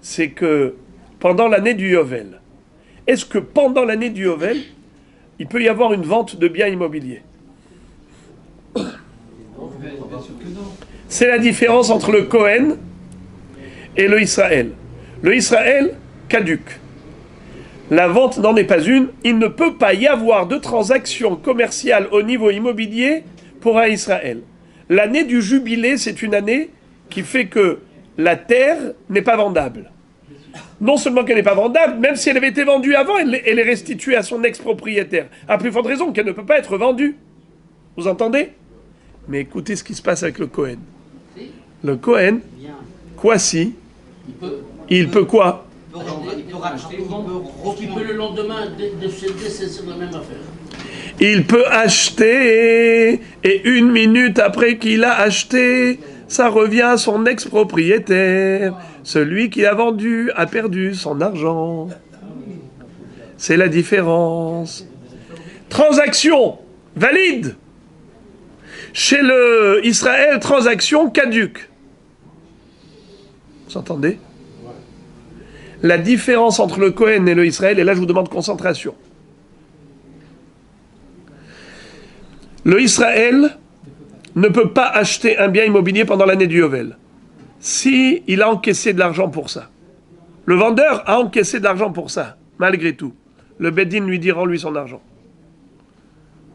C'est que pendant l'année du Yovel, est-ce que pendant l'année du Yovel, il peut y avoir une vente de biens immobiliers? C'est la différence entre le Kohen et le Israël. Le Israël, caduque. La vente n'en est pas une. Il ne peut pas y avoir de transaction commerciale au niveau immobilier pour un Israël. L'année du jubilé, c'est une année qui fait que la terre n'est pas vendable. Non seulement qu'elle n'est pas vendable, même si elle avait été vendue avant, elle est restituée à son ex-propriétaire. À plus forte raison qu'elle ne peut pas être vendue. Vous entendez? Mais écoutez ce qui se passe avec le Kohen. Le Kohen, quoi si? Il peut quoi?
Il peut racheter, il peut le lendemain décéder, c'est la même affaire.
Il peut acheter, et 1 minute après qu'il a acheté, ça revient à son ex-propriétaire. Celui qui a vendu a perdu son argent. C'est la différence. Transaction valide. Chez le Israël, transaction caduque. Vous entendez? La différence entre le Kohen et le Israël, et là je vous demande concentration. Le Israël ne peut pas acheter un bien immobilier pendant l'année du Yovel si il a encaissé de l'argent pour ça. Le vendeur a encaissé de l'argent pour ça, malgré tout. Le Beddin lui dit, rends-lui son argent.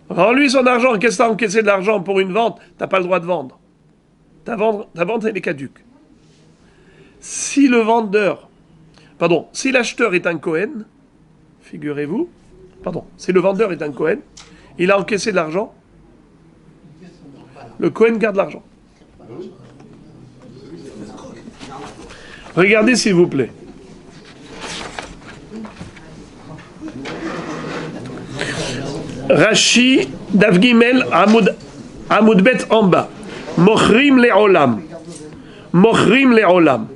Rends-lui son argent. Qu'est-ce que tu as encaissé de l'argent pour une vente? Tu n'as pas le droit de vendre. Ta vente, elle est caduque. Si l'acheteur est un Cohen, figurez-vous, si le vendeur est un Cohen, il a encaissé de l'argent, le Cohen garde l'argent. Regardez s'il vous plaît. Rashi, Daf Gimel, Amoud Bet en bas. Mochrim le'olam. Mochrim le'olam.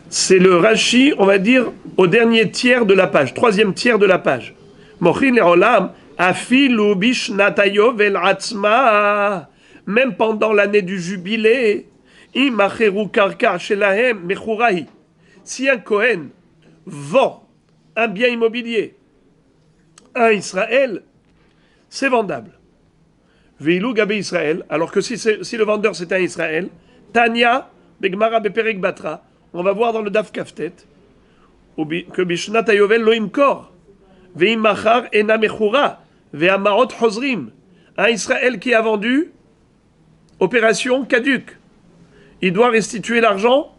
C'est le Rashi, on va dire, au dernier tiers de la page, troisième tiers de la page. Mochrim le'olam, afilu bishnatayo vel atzma. Même pendant l'année du jubilé, imacheru karka shelahem mechurahi. Si un Kohen vend un bien immobilier à Israël, c'est vendable. Veilou Gabé Israël, alors que si le vendeur c'est un Israël, Tanya, Begmara Beperek Batra, on va voir dans le Daf Kaftet, que Bishnat Ayovel lo imkor, Veimachar ena mechura, Veamaot Hozrim. Un Israël qui a vendu, opération caduque. Il doit restituer l'argent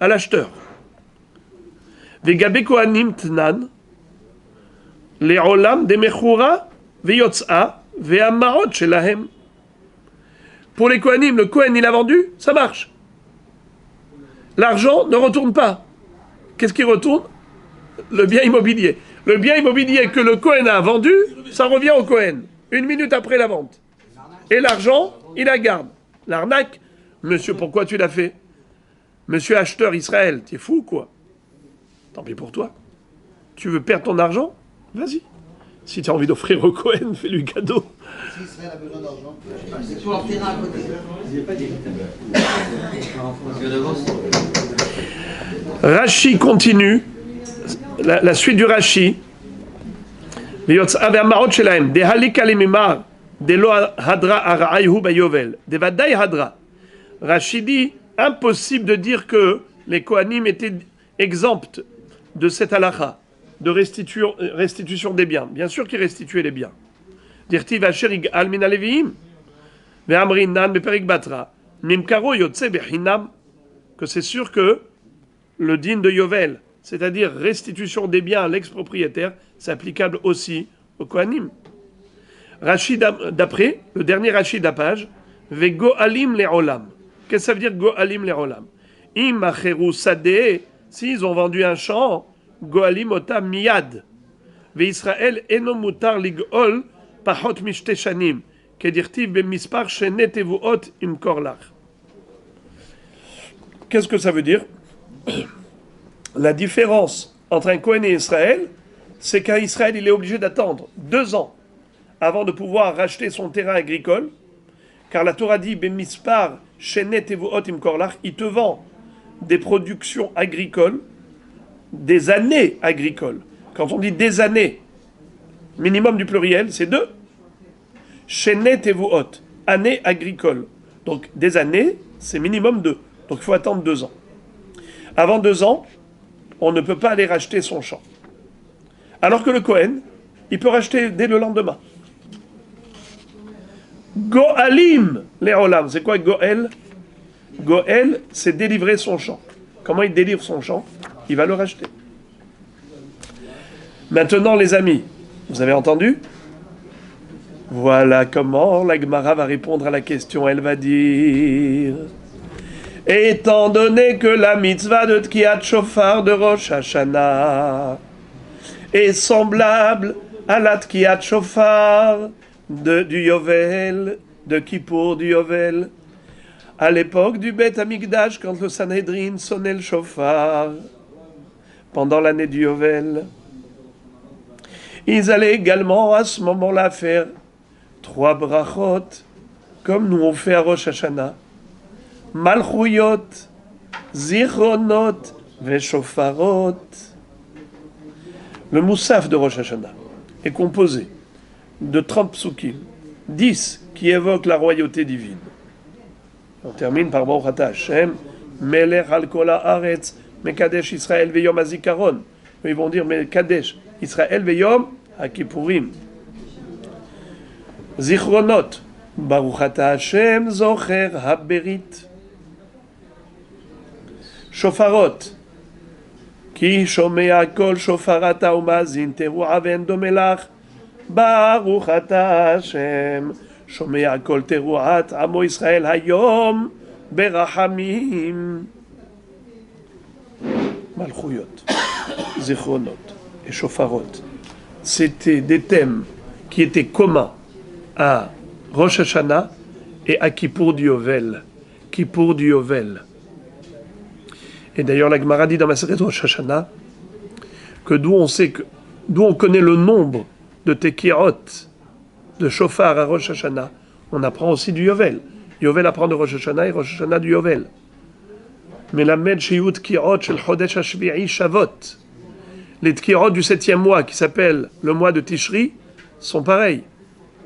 à l'acheteur. Vegabé Kohanim Tnan, Le'olam de mechura, Veyotza, Ve'amarot shelahem. Pour les Kohanim, le Kohen il a vendu, ça marche. L'argent ne retourne pas. Qu'est-ce qui retourne? Le bien immobilier. Le bien immobilier que le Kohen a vendu, ça revient au Kohen, 1 minute après la vente. Et l'argent, il la garde. L'arnaque, monsieur, pourquoi tu l'as fait? Monsieur acheteur Israël, t'es fou quoi? Tant pis pour toi. Tu veux perdre ton argent? Vas-y. Si tu as envie d'offrir au Cohen, fais-lui cadeau.
Si Israël a besoin d'argent,
C'est sur leur terrain à côté.
Rashi continue. La suite du Rashi. Rashi dit, impossible de dire que les Kohanim étaient exempts de cette halakha, de restitution des biens. Bien sûr qu'ils restituaient les biens. Dirtiv asherig al min aleviim, ve'amrin nan beperik batra, nimkaro yotze bechinam, que c'est sûr que le din de Yovel, c'est-à-dire restitution des biens à l'ex-propriétaire, c'est applicable aussi au Kohanim. Rachid d'après, le dernier Rachid de la page, ve go'alim le'olam. Qu'est-ce que ça veut dire go'alim le'olam? Im acheru sadeh, s'ils ont vendu un champ, go'alim ota miyad. Ve Israël eno mutar lig'ol pachot mishte shanim, kedirtiv bemispar shenet evuot im korlach. Qu'est-ce que ça veut dire? La différence entre un Kohen et Israël, c'est qu'un Israël, il est obligé d'attendre 2 ans avant de pouvoir racheter son terrain agricole, car la Torah dit Bemispar shenet evuot im korlach, il te vend des productions agricoles, des années agricoles. Quand on dit des années, minimum du pluriel, c'est 2. Shenet evuot, année agricole. Donc des années, c'est minimum 2. Donc il faut attendre 2 ans. Avant 2 ans, on ne peut pas aller racheter son champ. Alors que le Kohen, il peut racheter dès le lendemain. Go'alim le'olam. C'est quoi Go'el? Go'el, c'est délivrer son champ. Comment il délivre son champ? Il va le racheter. Maintenant, les amis, vous avez entendu? Voilà comment la Gemara va répondre à la question. Elle va dire... Étant donné que la mitzvah de Tkiat Shofar de Rosh Hashanah est semblable à la Tkiat Shofar du Yovel, de Kippour du Yovel, à l'époque du Beth Amikdash, quand le Sanhedrin sonnait le Shofar, pendant l'année du Yovel, ils allaient également à ce moment-là faire 3 brachot, comme nous on fait à Rosh Hashanah. Malchuyot, Zichronot, Veshofarot. Le Moussaf de Rosh Hashanah est composé de 30 psukim, 10 qui évoque la royauté divine. On termine par Baruch Ata Hashem, Melech al kol haaretz, Mekadesh Israël veyom hazikaron. Ils vont dire Mekadesh Israël veyom hakipurim. Zichronot, Baruch Ata Hashem, Zocher haberit. Shofarot, Ki shomea kol shofarata umazin teruah ve'en dome lach. Baruch Ata Hashem, shomea kol teruat amo Israël hayom berachamim. Malchuyot, Zichronot et Shofarot, c'était des thèmes qui étaient communs à Rosh Hashanah et à Kippour du Yovel. Kippour du Yovel. Et d'ailleurs, la Gemara dit dans Masechet Rosh Hashanah que d'où on connaît le nombre de Tekirot, de Shofar à Rosh Hashanah, on apprend aussi du Yovel. Yovel apprend de Rosh Hashanah et Rosh Hashanah du Yovel. Melamed Sheyut Tkirot Shel Chodesh Hashvi'i Shavot. Les Tkirot du 7e mois, qui s'appelle le mois de Tishri, sont pareils.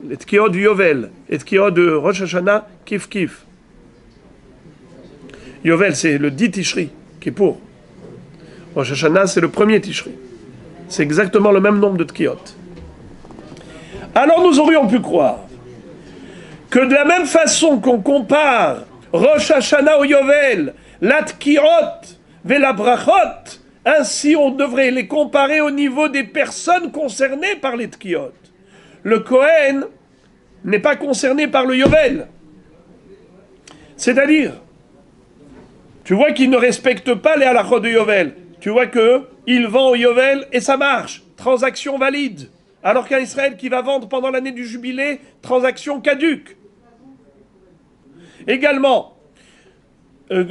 Les Tkirot du Yovel, les Tkirot de Rosh Hashanah, kif kif. Yovel, c'est le 10 Tishri. Kippour. Rosh Hashanah, c'est le premier Tishri. C'est exactement le même nombre de Tkiyot. Alors nous aurions pu croire que de la même façon qu'on compare Rosh Hashanah au Yovel, la Tkiyot ve la Brachot, ainsi on devrait les comparer au niveau des personnes concernées par les Tkiyot. Le Kohen n'est pas concerné par le Yovel. C'est-à-dire, tu vois qu'il ne respecte pas les halachot de Yovel. Tu vois qu'il vend au Yovel et ça marche. Transaction valide. Alors qu'un Israël qui va vendre pendant l'année du jubilé, transaction caduque. Également,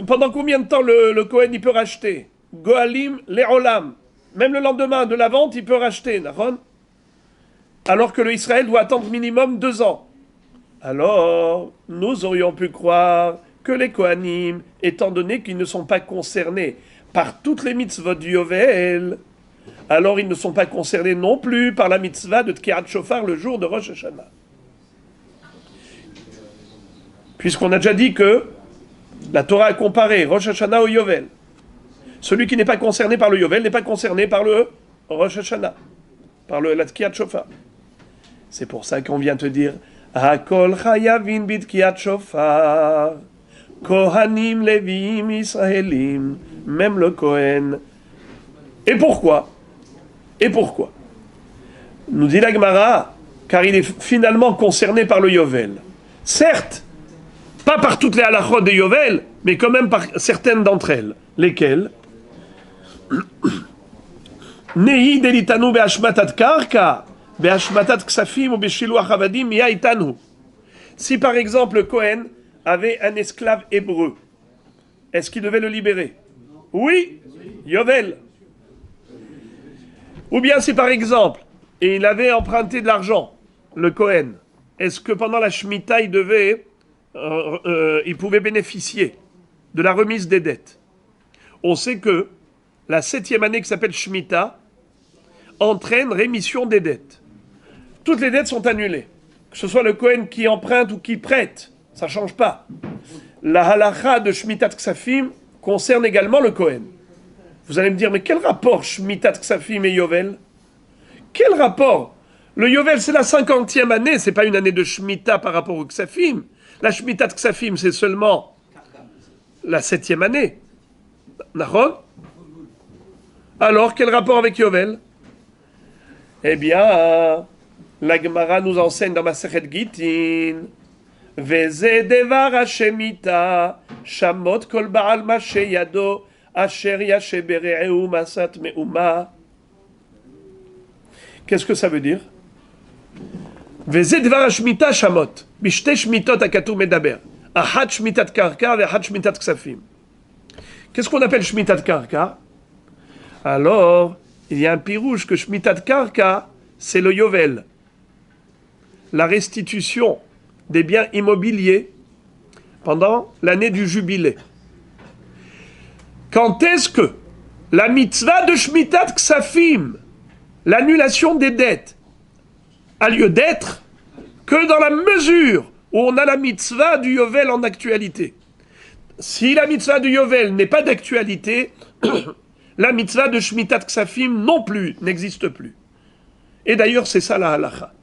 pendant combien de temps le Kohen il peut racheter? Goalim le'olam. Même le lendemain de la vente, il peut racheter. Alors que le Israël doit attendre minimum 2 ans. Alors, nous aurions pu croire que les Kohanim, étant donné qu'ils ne sont pas concernés par toutes les mitzvot du Yovel, alors ils ne sont pas concernés non plus par la mitzvah de Tkirat Shofar le jour de Rosh Hashanah. Puisqu'on a déjà dit que la Torah a comparé Rosh Hashanah au Yovel. Celui qui n'est pas concerné par le Yovel n'est pas concerné par le Rosh Hashanah, par la Tkirat Shofar. C'est pour ça qu'on vient te dire Hakol chayavin b'tkiat shofar. Kohanim, Léviim, Israélim, même le Kohen. Et pourquoi? Nous dit la Gemara, car il est finalement concerné par le Yovel. Certes, pas par toutes les halachot de Yovel, mais quand même par certaines d'entre elles. Lesquelles? Nehi delitanu be'ashmatat karka, be'ashmatat ksafim ou be'shiluach avadim miya itanu. Si par exemple le Kohen avait un esclave hébreu, est-ce qu'il devait le libérer? Oui, Yovel. Ou bien si par exemple, et il avait emprunté de l'argent, le Kohen, est-ce que pendant la Shemitah, il pouvait bénéficier de la remise des dettes? On sait que la 7e année qui s'appelle Shemitah entraîne rémission des dettes. Toutes les dettes sont annulées. Que ce soit le Kohen qui emprunte ou qui prête, ça ne change pas. La halacha de Shmitat Ksafim concerne également le Kohen. Vous allez me dire, mais quel rapport Shmitat Ksafim et Yovel? Quel rapport? Le Yovel, c'est la 50e année, c'est pas une année de Shemitah par rapport au Ksafim. La Shmitat Ksafim, c'est seulement la 7e année. Nahon? Alors, quel rapport avec Yovel? Eh bien, la Gemara nous enseigne dans Masechet Gittin Veze devar hashemita shamot kol ba'al mashe yado asher yashe bere'eu masat me'uma. Qu'est-ce que ça veut dire? Veze devar hashemita shamot bishte shmitot akatu medaber achat shmitat karka ve achat shmitat ksafim. Qu'est-ce qu'on appelle shmitat karka? Alors, il y a un pirouge que shmitat karka, c'est le yovel, la restitution des biens immobiliers pendant l'année du jubilé. Quand est-ce que la mitzvah de Shmitat Ksafim, l'annulation des dettes, a lieu d'être? Que dans la mesure où on a la mitzvah du Yovel en actualité. Si la mitzvah du Yovel n'est pas d'actualité, la mitzvah de Shmitat Ksafim non plus n'existe plus. Et d'ailleurs, c'est ça la halacha.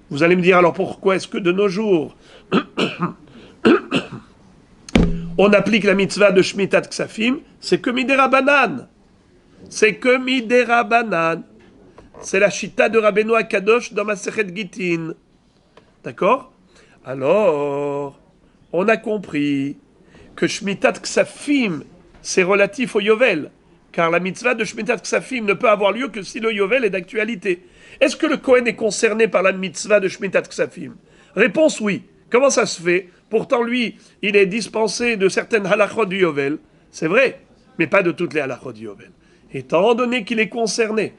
Vous allez me dire, alors pourquoi est-ce que de nos jours, on applique la mitzvah de Shmitat Ksafim? C'est que midérabanan. C'est que midérabanan. C'est la chita de Rabbeinu Akadosh dans Masechet Gitin. D'accord? Alors, on a compris que Shmitat Ksafim, c'est relatif au Yovel. Car la mitzvah de Shmitat Ksafim ne peut avoir lieu que si le Yovel est d'actualité. Est-ce que le Kohen est concerné par la mitzvah de Shmitat Ksafim? Réponse oui. Comment ça se fait? Pourtant, lui, il est dispensé de certaines halachot du Yovel. C'est vrai, mais pas de toutes les halachot du Yovel. Étant donné qu'il est concerné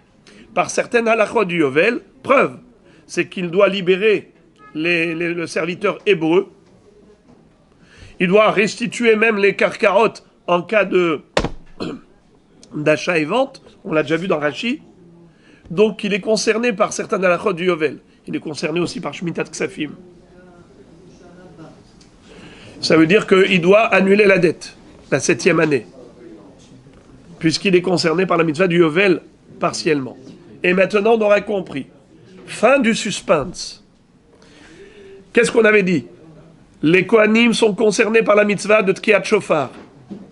par certaines halachot du Yovel, preuve, c'est qu'il doit libérer le serviteur hébreu. Il doit restituer même les karkarotes en cas d'achat et vente. On l'a déjà vu dans Rashi. Donc, il est concerné par certaines halachot du Yovel. Il est concerné aussi par Shmitat Ksafim. Ça veut dire qu'il doit annuler la dette, la 7e année, puisqu'il est concerné par la mitzvah du Yovel partiellement. Et maintenant, on aura compris. Fin du suspense. Qu'est-ce qu'on avait dit? Les Kohanim sont concernés par la mitzvah de Tkiat Shofar.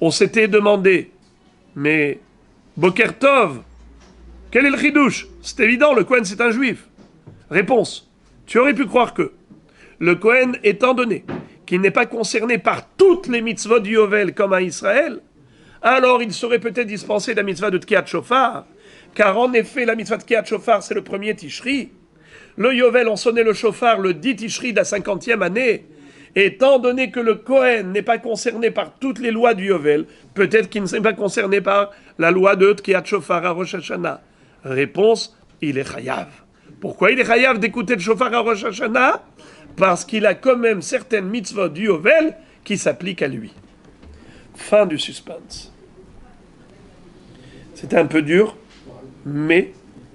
On s'était demandé, mais Boker Tov, quel est le chidouche? C'est évident, le Kohen c'est un juif. Réponse, tu aurais pu croire que le Kohen, étant donné qu'il n'est pas concerné par toutes les mitzvot du Yovel comme à Israël, alors il serait peut-être dispensé de la mitzvah de Tkiat Shofar, car en effet la mitzvah de Tkiat Shofar c'est le premier Tishri. Le Yovel on sonnait le Shofar le 10 Tishri de la 50e année. Étant donné que le Kohen n'est pas concerné par toutes les lois du Yovel, peut-être qu'il ne s'est pas concerné par la loi de Tkiat Shofar à Rosh Hashanah. Réponse, il est chayav. Pourquoi il est chayav d'écouter le Shofar à Rosh Hashanah? Parce qu'il a quand même certaines mitzvot du Yovel qui s'appliquent à lui. Fin du suspense. C'était un peu dur, mais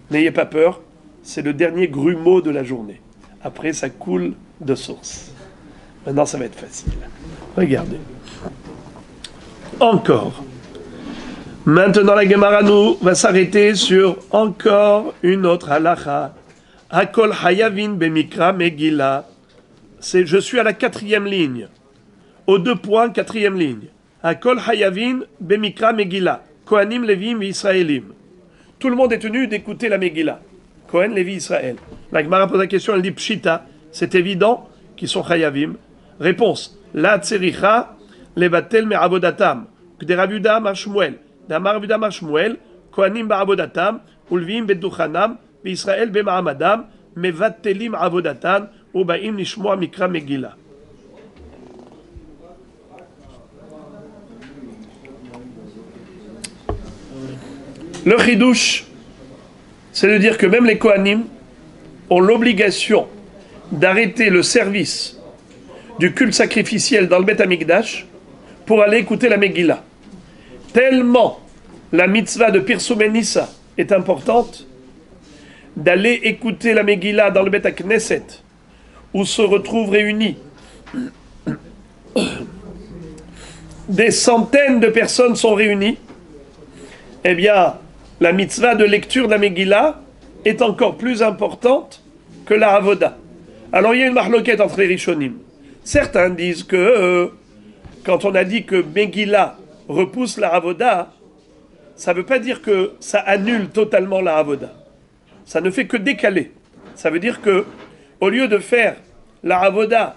n'ayez pas peur, c'est le dernier grumeau de la journée. Après, ça coule de source. Maintenant, ça va être facile. Regardez. Encore. Maintenant, la Gemara nous va s'arrêter sur encore une autre halacha. Hakol hayavin bemikra megillah. Je suis à la 4e ligne. Aux 2 points, 4e ligne. Hakol hayavin bemikra megillah. Kohanim, Lévim, Israélim. Tout le monde est tenu d'écouter la Megillah. Kohen, Lévi, Israël. La Gemara pose la question, elle dit Pshita. C'est évident qu'ils sont hayavim. Réponse. La tsericha levatel me'avodatam. K'de Rav Yuda Amar Shmuel. D'Amar Rav Yuda Amar Shmuel. Kohanim ba'avodatam. Ulvim beduchanam. Israël b'ma'amadam. Mevatelim avodatan. Ubaim nishmoa mikra Megillah. Le chidouche, c'est de dire que même les Kohanim ont l'obligation d'arrêter le service du culte sacrificiel dans le Beth Amikdash pour aller écouter la Megillah. Tellement la mitzvah de Pirsumei Nissa est importante, d'aller écouter la Megillah dans le Beth Knesset, où se retrouvent réunis des centaines de personnes sont réunies, eh bien, la mitzvah de lecture de la Megillah est encore plus importante que la Avoda. Alors, il y a une marloquette entre les Rishonim. Certains disent que quand on a dit que Megillah repousse la Avoda, ça ne veut pas dire que ça annule totalement la Avoda. Ça ne fait que décaler. Ça veut dire que au lieu de faire la Avoda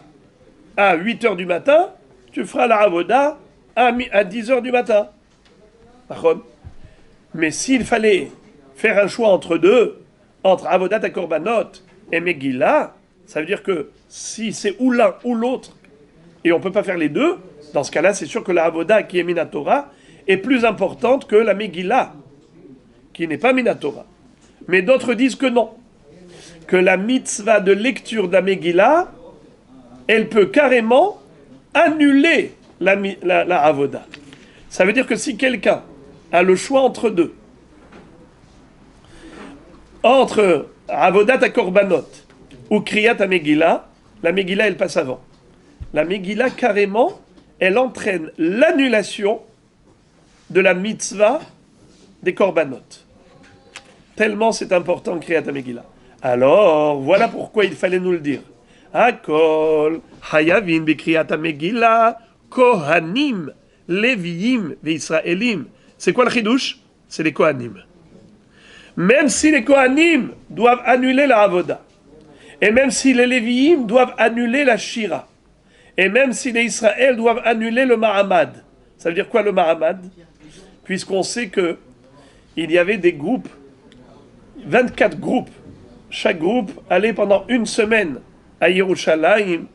à 8h du matin, tu feras la Avoda à 10h du matin. Mais s'il fallait faire un choix entre deux, entre Avodat HaKorbanot et Megillah, ça veut dire que si c'est ou l'un ou l'autre, et on ne peut pas faire les deux, dans ce cas-là, c'est sûr que la Avoda qui est Minatora est plus importante que la Megillah, qui n'est pas Minatora. Mais d'autres disent que non, que la mitzvah de lecture de la Megillah, elle peut carrément annuler la Avoda. Ça veut dire que si quelqu'un a le choix entre deux, entre Avodat HaKorbanot ou Kriyat HaMegillah, la Megillah elle passe avant. La Megillah, carrément, elle entraîne l'annulation de la mitzvah des korbanot. Tellement c'est important, Kriyat Megillah. Alors, voilà pourquoi il fallait nous le dire. Hakol, hayavin bekriyat Megillah, kohanim, leviim, veisraelim. C'est quoi le chidouche? C'est les kohanim. Même si les kohanim doivent annuler la avoda, et même si les leviim doivent annuler la shira, et même si les Israël doivent annuler le Mahamad. Ça veut dire quoi le Mahamad? Puisqu'on sait que il y avait des groupes, 24 groupes. Chaque groupe allait pendant une semaine à Yerushalayim,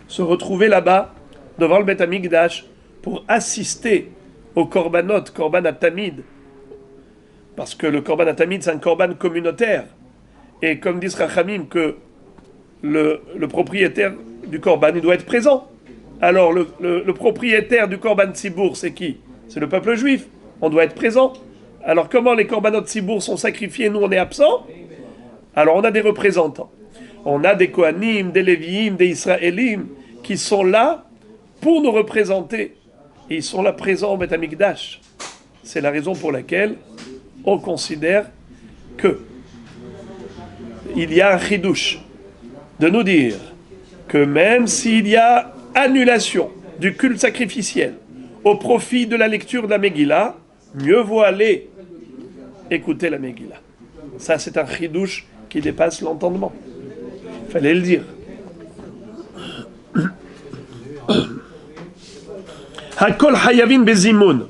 se retrouver là-bas, devant le Beth Amikdash, pour assister au korbanot, korban atamid. Parce que le korban atamid, c'est un korban communautaire. Et comme dit Rachamim, que le propriétaire du korban, il doit être présent. Alors, le propriétaire du korban tzibour, c'est qui? C'est le peuple juif. On doit être présent. Alors, comment les korbanot tzibour sont sacrifiés, nous, on est absents? Alors, on a des représentants. On a des kohanim, des léviim, des israélim, qui sont là pour nous représenter. Et ils sont là présents au Beth Amikdash. C'est la raison pour laquelle on considère que il y a un chidouche de nous dire que même s'il y a annulation du culte sacrificiel au profit de la lecture de la Megillah, mieux vaut aller écouter la Megillah. Ça, c'est un chidouche qui dépasse l'entendement. Il fallait le dire. Hakol hayavin bezimun.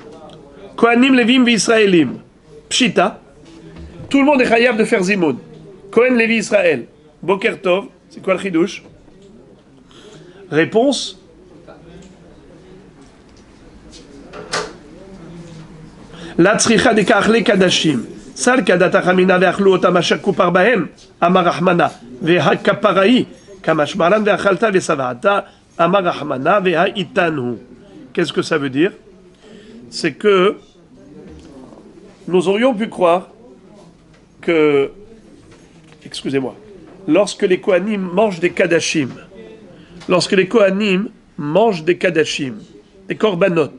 Kohanim, Levim, Israélim. Pshita. Tout le monde est chayav de faire zimoun. Kohen, Lévi, Israël. Boker Tov. C'est quoi le chidouche? Réponse. La tzricha de kachle kadashim. Sal kadata chamina ve'achlu otam ashaku par bahem. Amar Rahmana. Ve'ha kaparai. Kamashmaran ve'achalta ve'savata. Amar Rahmana ve'ha itanu. Qu'est-ce que ça veut dire? C'est que nous aurions pu croire que, excusez-moi, lorsque les Kohanim mangent des kadashim, des korbanot,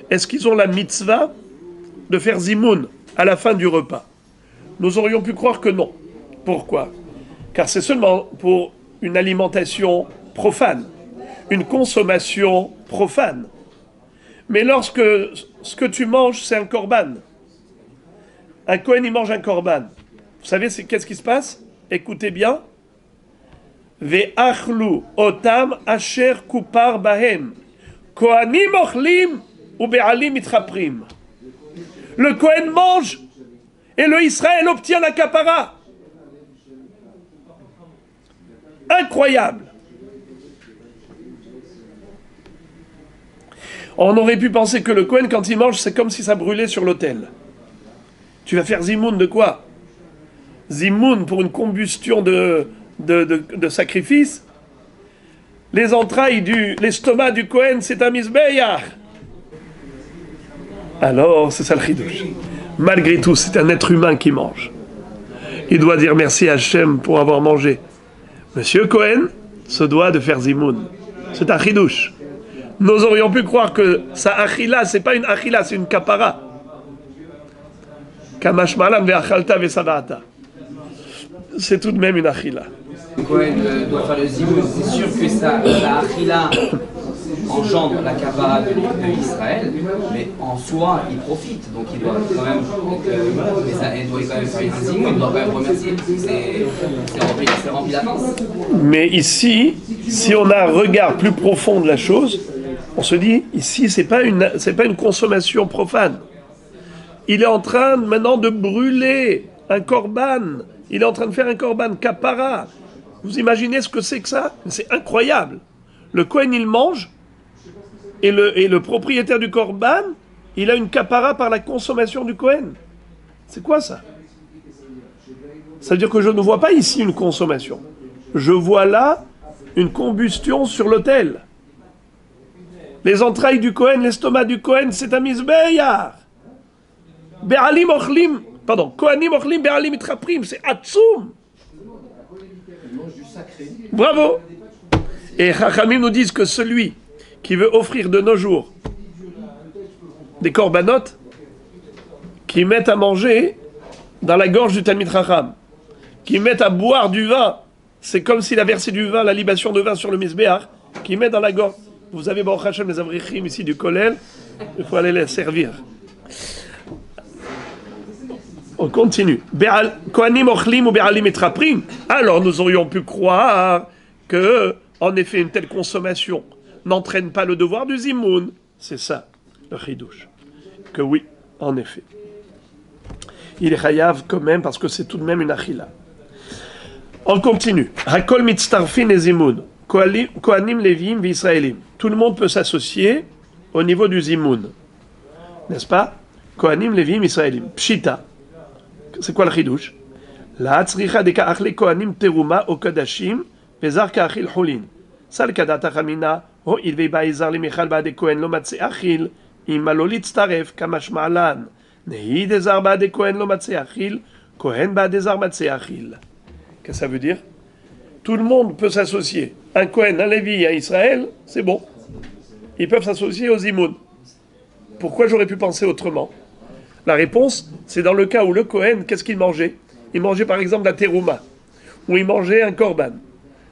est-ce qu'ils ont la mitzvah de faire zimoun à la fin du repas? Nous aurions pu croire que non. Pourquoi? Car c'est seulement pour une alimentation profane, une consommation profane. Mais lorsque ce que tu manges, c'est un korban, un Kohen, il mange un korban. Vous savez, qu'est-ce qui se passe? Écoutez bien. Ve'achlu otam asher kupar bahem. Kohanim ochlim ou be'alim mitchaprim. Le Kohen mange et le Israël obtient la kapara. Incroyable. On aurait pu penser que le Kohen, quand il mange, c'est comme si ça brûlait sur l'autel. Tu vas faire zimoun de quoi? Zimoun pour une combustion de sacrifice. Les entrailles l'estomac du Kohen, c'est un misbeyah. Alors, c'est ça le chidouche. Malgré tout, c'est un être humain qui mange. Il doit dire merci à Hachem pour avoir mangé. Monsieur Kohen se doit de faire zimoun. C'est un chidouche. Nous aurions pu croire que sa achila, c'est pas une achila, c'est une kapara. Kamashmalam ve'achalta ve'savata. C'est tout de même une achila.
Le Kohen doit faire le zimoun, c'est sûr que sa achila engendre la kapara de Israël, mais en soi, il profite, donc il doit quand même faire un zimoun, il doit quand même remercier, c'est rempli d'avance.
Mais ici, si on a un regard plus profond de la chose, on se dit, ici, c'est pas une consommation profane. Il est en train maintenant de brûler un korban. Il est en train de faire un korban kapara. Vous imaginez ce que c'est que ça? C'est incroyable. Le Kohen, il mange, et le propriétaire du korban, il a une kapara par la consommation du Kohen. C'est quoi ça? Ça veut dire que je ne vois pas ici une consommation. Je vois là une combustion sur l'autel. Les entrailles du Kohen, l'estomac du Kohen, c'est un misbeyar. Be'alim ochlim, pardon, Kohanim ochlim be'alim mitraprim, c'est atsoum. Bravo. Et Chachamim nous disent que celui qui veut offrir de nos jours des corbanotes qui mettent à manger dans la gorge du Talmid Chacham, qui mettent à boire du vin, c'est comme s'il a versé du vin, la libation de vin sur le Mizbeach, qui met dans la gorge. Vous avez Baruch Hashem les avrichim ici du Kollel, il faut aller les servir. On continue. Kohanim ochlim ou be'alim etraprim. Alors nous aurions pu croire que, en effet, une telle consommation n'entraîne pas le devoir du zimoun. C'est ça, le chidouche. Que oui, en effet. Il est chayav quand même parce que c'est tout de même une achila. On continue. Hakol mitztarfin et zimoun. Kohanim levim v'israélim. Tout le monde peut s'associer au niveau du zimoun. N'est-ce pas? Kohanim levim israélim. Pshita. C'est quoi le chidouche? La hatzricha de ka'achle kohanim teruma o kadashim vezar ka'achil hulin. Sal kadat achamina ho il vei ba'izar li michal ba'de kohen lo matze achil ima lo litztaref kamash ma'alan nehi dezar ba'de kohen lo matze achil kohen ba'de zar matze achil. Qu'est-ce que ça veut dire? Tout le monde peut s'associer. Un kohen, un lévi à Israël, c'est bon. Ils peuvent s'associer aux zimoun. Pourquoi j'aurais pu penser autrement? La réponse, c'est dans le cas où le Kohen, qu'est-ce qu'il mangeait? Il mangeait par exemple la terouma, ou il mangeait un korban,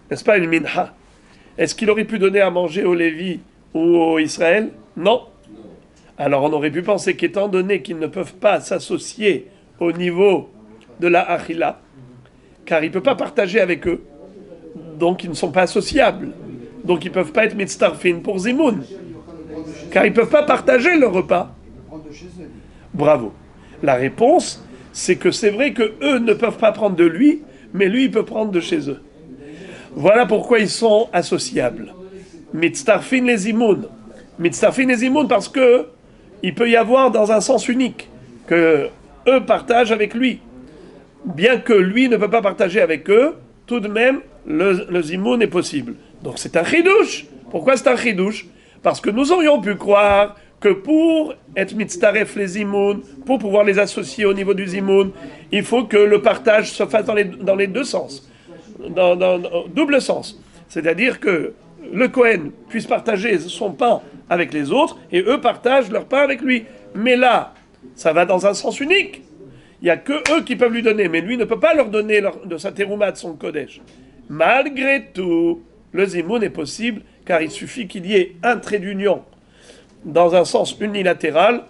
n'est-ce pas, une minha. Est-ce qu'il aurait pu donner à manger au Lévi ou au Israël? Non. Alors on aurait pu penser qu'étant donné qu'ils ne peuvent pas s'associer au niveau de la achila, car ils ne peuvent pas partager avec eux, donc ils ne sont pas associables, donc ils ne peuvent pas être mitztarfin pour zimoun, car ils ne peuvent pas partager le repas. Bravo. La réponse, c'est que c'est vrai que eux ne peuvent pas prendre de lui, mais lui, il peut prendre de chez eux. Voilà pourquoi ils sont associables. Mitztarfin les imoun. Mitztarfin les imoun parce que il peut y avoir dans un sens unique que eux partagent avec lui. Bien que lui ne peut pas partager avec eux, tout de même, le zimoun est possible. Donc c'est un chidouche. Pourquoi c'est un chidouche? Parce que nous aurions pu croire que pour être mitztaref les zimoun, pour pouvoir les associer au niveau du zimoun, il faut que le partage se fasse dans les deux sens, dans double sens. C'est-à-dire que le Kohen puisse partager son pain avec les autres, et eux partagent leur pain avec lui. Mais là, ça va dans un sens unique. Il n'y a que eux qui peuvent lui donner, mais lui ne peut pas leur donner de sa terouma, de son kodesh. Malgré tout, le zimoun est possible, car il suffit qu'il y ait un trait d'union dans un sens unilatéral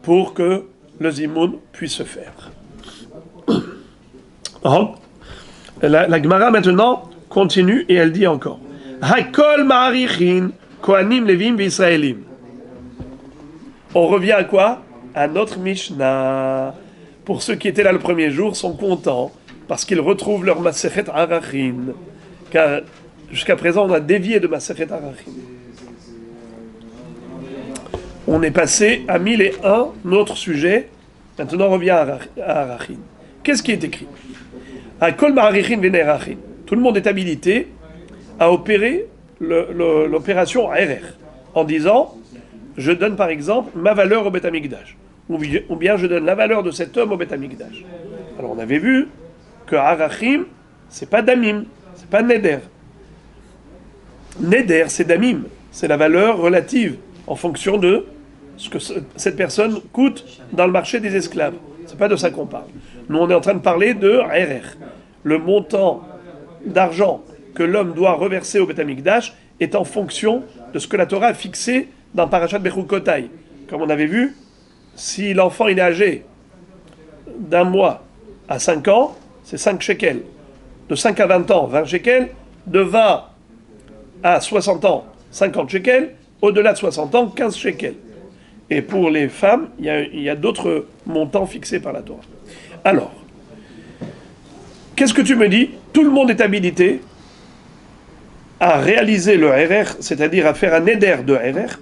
pour que le zimoun puisse se faire. La Gemara maintenant continue et elle dit encore Hakol ma'arichin kohanim levim v'israélim. On revient à quoi? À notre Mishnah. Pour ceux qui étaient là le premier jour sont contents parce qu'ils retrouvent leur Masechet Arachin, car jusqu'à présent on a dévié de Masechet Arachin. On est passé à 1001, notre sujet. Maintenant, on revient à Arachin. Qu'est-ce qui est écrit? À Kol Ma'arichin Venerachin. Tout le monde est habilité à opérer l'opération RR en disant je donne par exemple ma valeur au Beth Amikdash. Ou bien je donne la valeur de cet homme au Beth Amikdash. Alors on avait vu que Arachim, c'est pas Damim, c'est pas Neder. Neder, c'est Damim. C'est la valeur relative en fonction de ce que cette personne coûte dans le marché des esclaves. C'est pas de ça qu'on parle. Nous, on est en train de parler de RR. Le montant d'argent que l'homme doit reverser au Beth Amikdash est en fonction de ce que la Torah a fixé dans Parashat Bechukotai. Comme on avait vu, si l'enfant il est âgé d'un mois à 5 ans, c'est 5 shekels. De 5 à 20 ans, 20 shekels. De 20 à 60 ans, 50 shekels. Au-delà de 60 ans, 15 shekels. Et pour les femmes, il y a d'autres montants fixés par la Torah. Alors, qu'est-ce que tu me dis? Tout le monde est habilité à réaliser le RR, c'est-à-dire à faire un éder de RR,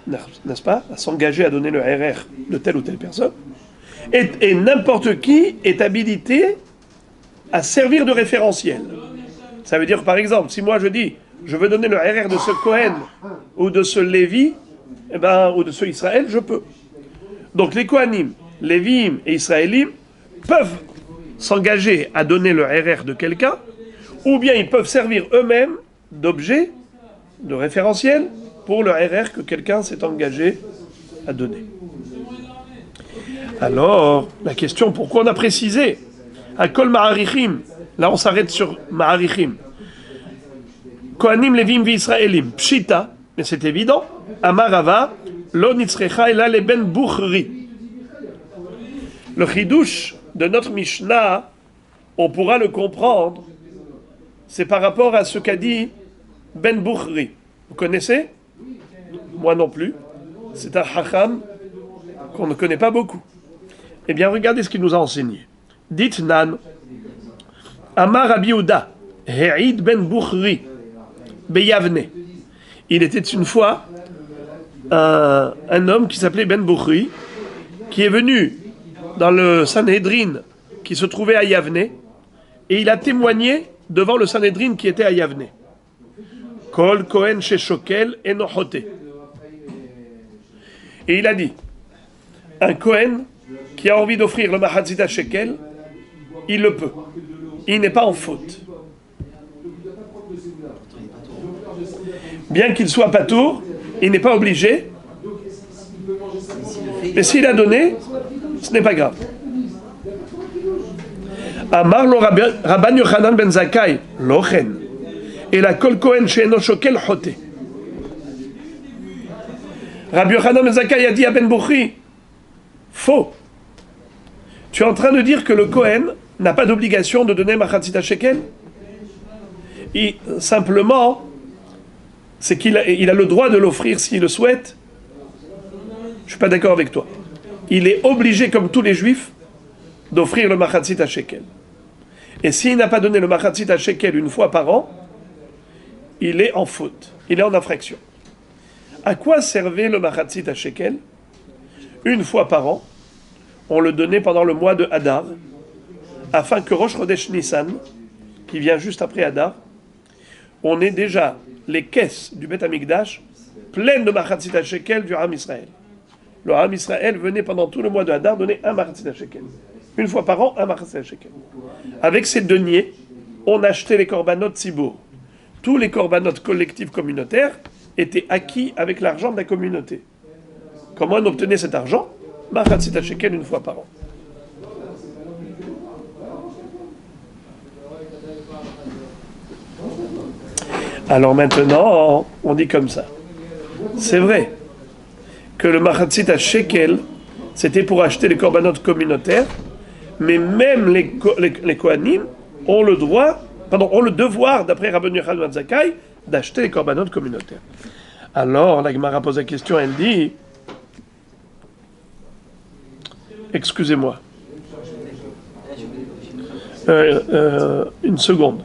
n'est-ce pas? À s'engager à donner le RR de telle ou telle personne. Et n'importe qui est habilité à servir de référentiel. Ça veut dire, par exemple, si moi je dis, je veux donner le RR de ce Kohen ou de ce Lévi, ou de ce Israël, je peux. Donc les Kohanim, Lévim et Israélim peuvent s'engager à donner le RR de quelqu'un, ou bien ils peuvent servir eux-mêmes d'objet, de référentiel, pour le RR que quelqu'un s'est engagé à donner. Alors, la question, pourquoi on a précisé Akol Ma'arichim, là on s'arrête sur Ma'arichim. Kohanim Levim V'Israelim, Pshita, mais c'est évident, Amarava, Lo Nitzrecha Ela Leben Buchri. Le chidouche de notre Mishnah, on pourra le comprendre, c'est par rapport à ce qu'a dit Ben Buchri. Vous connaissez? Moi non plus. C'est un hacham qu'on ne connaît pas beaucoup. Eh bien, regardez ce qu'il nous a enseigné. Dites Nan, Amar Rabbi Yehuda, He'id Ben Buchri, Beyavne. Il était une fois un homme qui s'appelait Ben Buchri, qui est venu dans le Sanhedrin qui se trouvait à Yavne, et il a témoigné devant le Sanhedrin qui était à Yavne. Kol Kohen Sheshokel Enochote. Et il a dit, un Kohen qui a envie d'offrir le Mahatzita Shekel, il le peut. Il n'est pas en faute. Bien qu'il soit patour, il n'est pas obligé. Mais s'il a donné, ce n'est pas grave. Amar lo Rabban Yochanan ben Zakkai, lochen. Et la kol Kohen she'eno shokel chote. Rabbi Yochanan ben Zakkai a dit à Ben Buchri, faux. Tu es en train de dire que le Kohen n'a pas d'obligation de donner Machatzita Shekel? Simplement, c'est qu'il a le droit de l'offrir s'il le souhaite. Je ne suis pas d'accord avec toi. Il est obligé, comme tous les juifs, d'offrir le Machatzita Shekel. Et s'il n'a pas donné le Machatzita Shekel une fois par an, il est en faute, il est en infraction. À quoi servait le Machatzita Shekel? Une fois par an, on le donnait pendant le mois de Hadar, afin que Rosh Chodesh Nissan, qui vient juste après Hadar, on ait déjà les caisses du Beth Amikdash pleines de Machatzita Shekel du Ham Israël. Le Ham Israël venait pendant tout le mois de Hadar donner un Machatzita Shekel. Une fois par an, un Machatzita Shekel. Avec ces deniers, on achetait les korbanot Tzibour. Tous les korbanot collectifs communautaires étaient acquis avec l'argent de la communauté. Comment on obtenait cet argent? Machatzita Shekel une fois par an. Alors maintenant, on dit comme ça. C'est vrai que le Machatzita Shekel, c'était pour acheter les korbanot communautaires, mais même les Kohanim ont le droit, ont le devoir, d'après Rabban Yochanan ben Zakkai, d'acheter les korbanot communautaires. Alors, la Gemara pose la question, elle dit, excusez-moi, une seconde.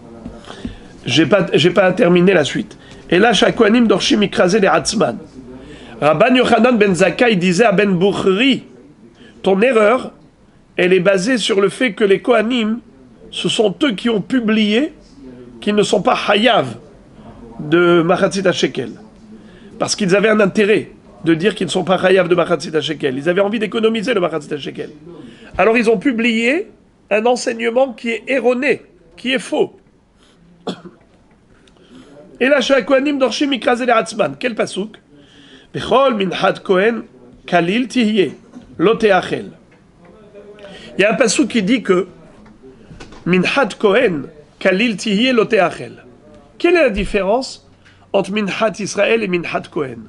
J'ai pas terminé la suite. Et là, Kohanim dorshim ikrasé les Hatzman. Rabban Yochanan ben Zakkai disait à Ben Buchri, ton erreur, elle est basée sur le fait que les Kohanim, ce sont eux qui ont publié qu'ils ne sont pas hayav de Machatzita Shekel. Parce qu'ils avaient un intérêt de dire qu'ils ne sont pas hayav de Machatzita Shekel. Ils avaient envie d'économiser le Machatzita Shekel. Alors ils ont publié un enseignement qui est erroné, qui est faux. Et là, chez Kohanim dorshim ikrasé les Hatzman. Quel pasouk? Bechol minhat Kohen kalil tihye lo teachel. Il y a un pasouk qui dit que minhat Kohen kalil tihye lo teachel. Quelle est la différence entre minhat Israël et minhat Kohen?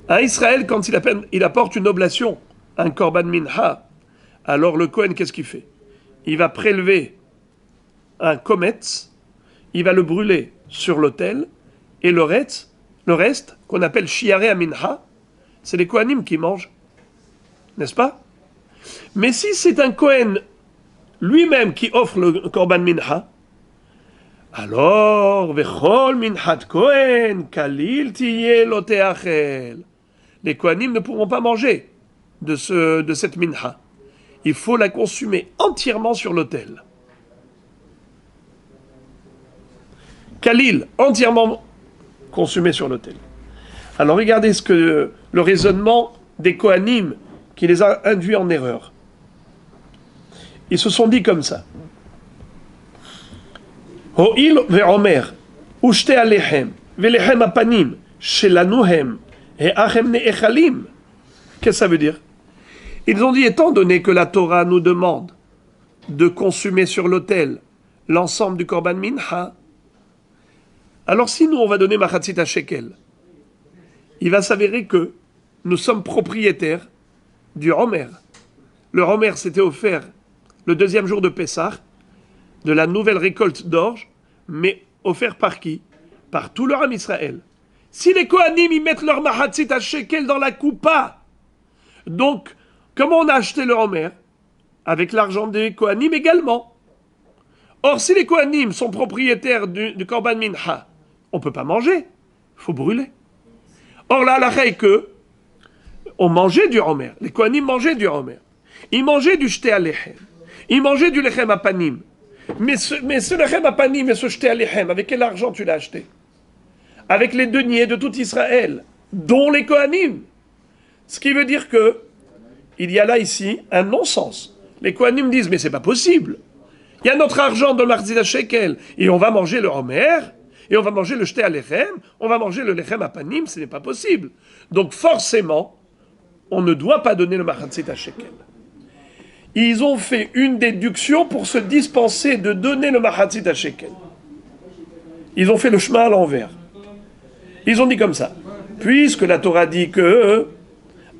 Un Israël, quand il apporte une oblation, un korban minha, alors le Kohen, qu'est-ce qu'il fait? Il va prélever un kometz, il va le brûler sur l'autel, et le reste, qu'on appelle shiarei minha, c'est les Kohanim qui mangent, n'est-ce pas? Mais si c'est un Kohen lui-même qui offre le korban minha, alors vechol minhat Kohen kalil tiyeh lo teachel. Les Kohanim ne pourront pas manger de cette minha. Il faut la consumer entièrement sur l'autel. Kalil, entièrement consumé sur l'autel. Alors regardez le raisonnement des Kohanim qui les a induits en erreur. Ils se sont dit comme ça. Ho'il ve'omer, ushte alechem, ve'lechem apanim, shelanuhem, et achem ne'echalim. Qu'est-ce que ça veut dire? Ils ont dit, étant donné que la Torah nous demande de consommer sur l'autel l'ensemble du korban mincha, alors si nous on va donner machatzit shekel, il va s'avérer que nous sommes propriétaires du Homer. Le Homer s'était offert le deuxième jour de Pessah, de la nouvelle récolte d'orge, mais offert par qui? Par tout le Ham Israël. Si les Kohanim y mettent leur machatzit shekel dans la coupa, donc comment on a acheté le Homer? Avec l'argent des Kohanim également. Or, si les Kohanim sont propriétaires du korban mincha, on ne peut pas manger, il faut brûler. Or, la halakha est que on mangeait du Homer, les Kohanim mangeaient du Homer, ils mangeaient du shté alechem, ils mangeaient du lechem apanim. Mais ce lechem apanim et ce shté alechem, avec quel argent tu l'as acheté? Avec les deniers de tout Israël, dont les Kohanim. Ce qui veut dire que il y a là ici un non-sens. Les Kohanim disent, mais c'est pas possible. Il y a notre argent de Machatzit shekel, et on va manger le Homer, et on va manger le shté alechem, on va manger le lechem apanim, ce n'est pas possible. Donc forcément, on ne doit pas donner le Machatzit shekel. Ils ont fait une déduction pour se dispenser de donner le Machatzit shekel. Ils ont fait le chemin à l'envers. Ils ont dit comme ça, puisque la Torah dit que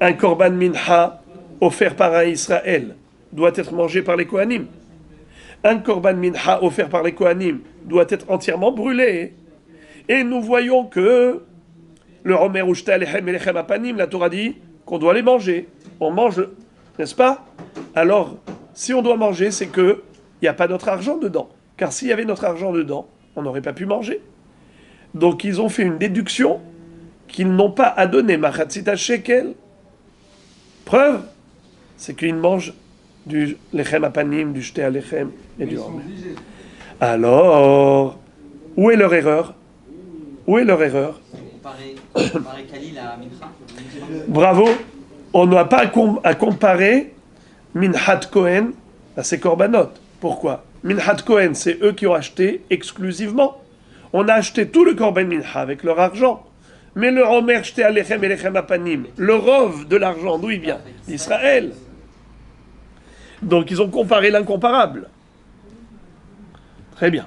un korban mincha offert par un Israël doit être mangé par les Kohanim. Un korban mincha offert par les Kohanim doit être entièrement brûlé. Et nous voyons que le Homer ushta alechem et lechem apanim, la Torah dit qu'on doit les manger. On mange, n'est-ce pas? Alors, si on doit manger, c'est qu'il n'y a pas notre argent dedans. Car s'il y avait notre argent dedans, on n'aurait pas pu manger. Donc ils ont fait une déduction qu'ils n'ont pas à donner machatzit shekel. Preuve, c'est qu'ils mangent du lechem apanim, du shté alechem et du Homer. Alors, où est leur erreur? Où est leur erreur?
Comparer Kalil à Mincha.
Bravo, on n'a pas à comparer Minhat Kohen à ses korbanot. Pourquoi? Minhat Kohen, c'est eux qui ont acheté exclusivement. On a acheté tout le korban mincha avec leur argent. Mais le Homer shté alechem et lechem apanim, le rov de l'argent, d'où il vient? D'Israël. Donc ils ont comparé l'incomparable. Très bien.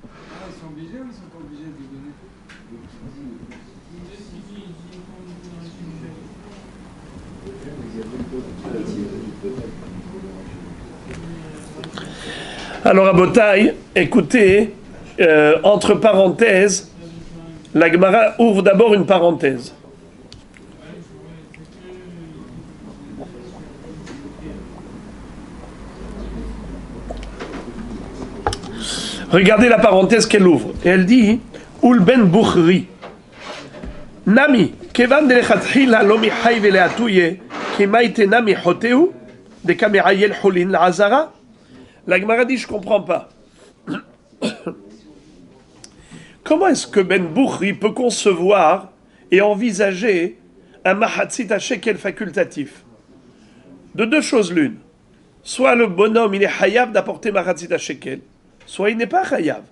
Ils sont obligés ou ils sont pas obligés de donner?
Alors à Botaï, écoutez, entre parenthèses, la Gemara ouvre d'abord une parenthèse. Regardez la parenthèse qu'elle ouvre. Et elle dit Ul ben Bukhri. Nami, kevan de lechatchila lo michay veleatuye, ki maite nami hoteu, de kamerayel holin la azara. La Gemara dit, je ne comprends pas. Comment est-ce que Ben Bukhri peut concevoir et envisager un mahatzit shekel facultatif? De deux choses l'une. Soit le bonhomme, il est hayav d'apporter mahatzit shekel, soit il n'est pas hayav.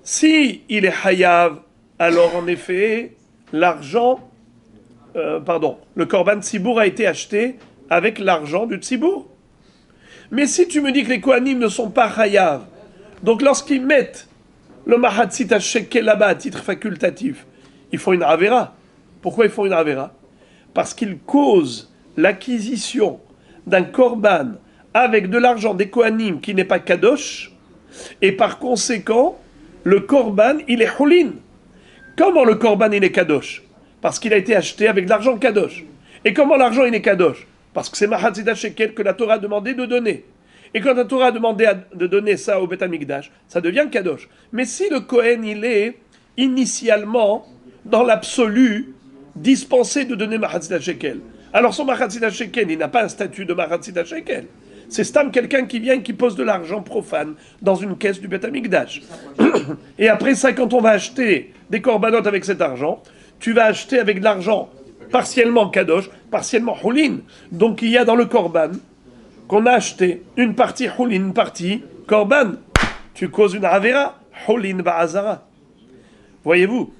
Si il est hayav, alors en effet, le korban tzibour a été acheté avec l'argent du tzibour. Mais si tu me dis que les Kohanim ne sont pas hayav, donc lorsqu'ils mettent le mahatzit shekel là-bas à titre facultatif, ils font une avera. Pourquoi ils font une avera? Parce qu'ils causent l'acquisition d'un korban avec de l'argent des Kohanim qui n'est pas kadosh, et par conséquent, le korban, il est hulin. Comment le korban, il est kadosh? Parce qu'il a été acheté avec de l'argent kadosh. Et comment l'argent, il est kadosh? Parce que c'est mahatzit shekel que la Torah a demandé de donner. Et quand la Torah a demandé de donner ça au Beth Amikdash, ça devient kadosh. Mais si le Kohen, il est initialement, dans l'absolu, dispensé de donner mahatzit shekel, alors son mahatzit shekel, il n'a pas un statut de mahatzit shekel. C'est stam quelqu'un qui vient, qui pose de l'argent profane dans une caisse du Beth Amikdash. Et après ça, quand on va acheter des korbanot avec cet argent, tu vas acheter avec de l'argent partiellement kadosh, partiellement hulin. Donc il y a dans le korban qu'on a acheté une partie hulin, une partie korban. Tu causes une avera, Holin Ba'azara. Voyez-vous,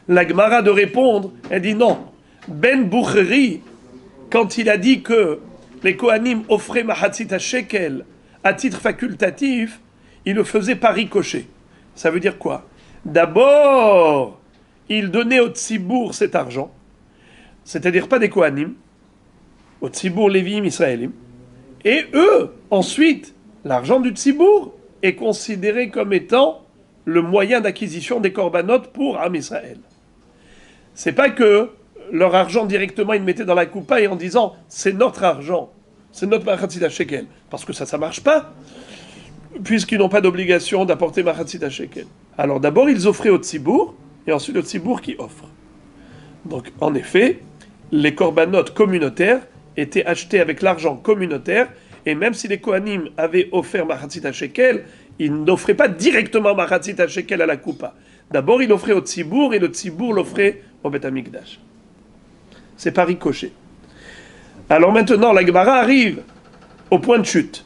la Gemara de répondre, elle dit non. Ben Boukhari, quand il a dit que les Kohanim offraient Mahatzit à Shekel à titre facultatif, il le faisait par ricochet. Ça veut dire quoi? D'abord, il donnait au Tzibour cet argent, c'est-à-dire pas des Kohanim, au Tzibour Lévi'im Israélim, et eux, ensuite, l'argent du Tzibour est considéré comme étant le moyen d'acquisition des corbanotes pour Am Israël. C'est pas que leur argent directement ils le mettaient dans la coupa et en disant c'est notre argent, c'est notre Mahatzit Shekel, parce que ça marche pas, puisqu'ils n'ont pas d'obligation d'apporter Mahatzit Shekel. Alors d'abord ils offraient au Tzibour et ensuite le Tzibour qui offre. Donc en effet, les corbanotes communautaires étaient achetés avec l'argent communautaire, et même si les Kohanim avaient offert Mahatzit Shekel, ils n'offraient pas directement Mahatzit Shekel à la coupa. D'abord, il offrait au Tzibour et le Tzibour l'offrait au Beth Amikdash. C'est pas ricochet. Alors maintenant, la Gemara arrive au point de chute.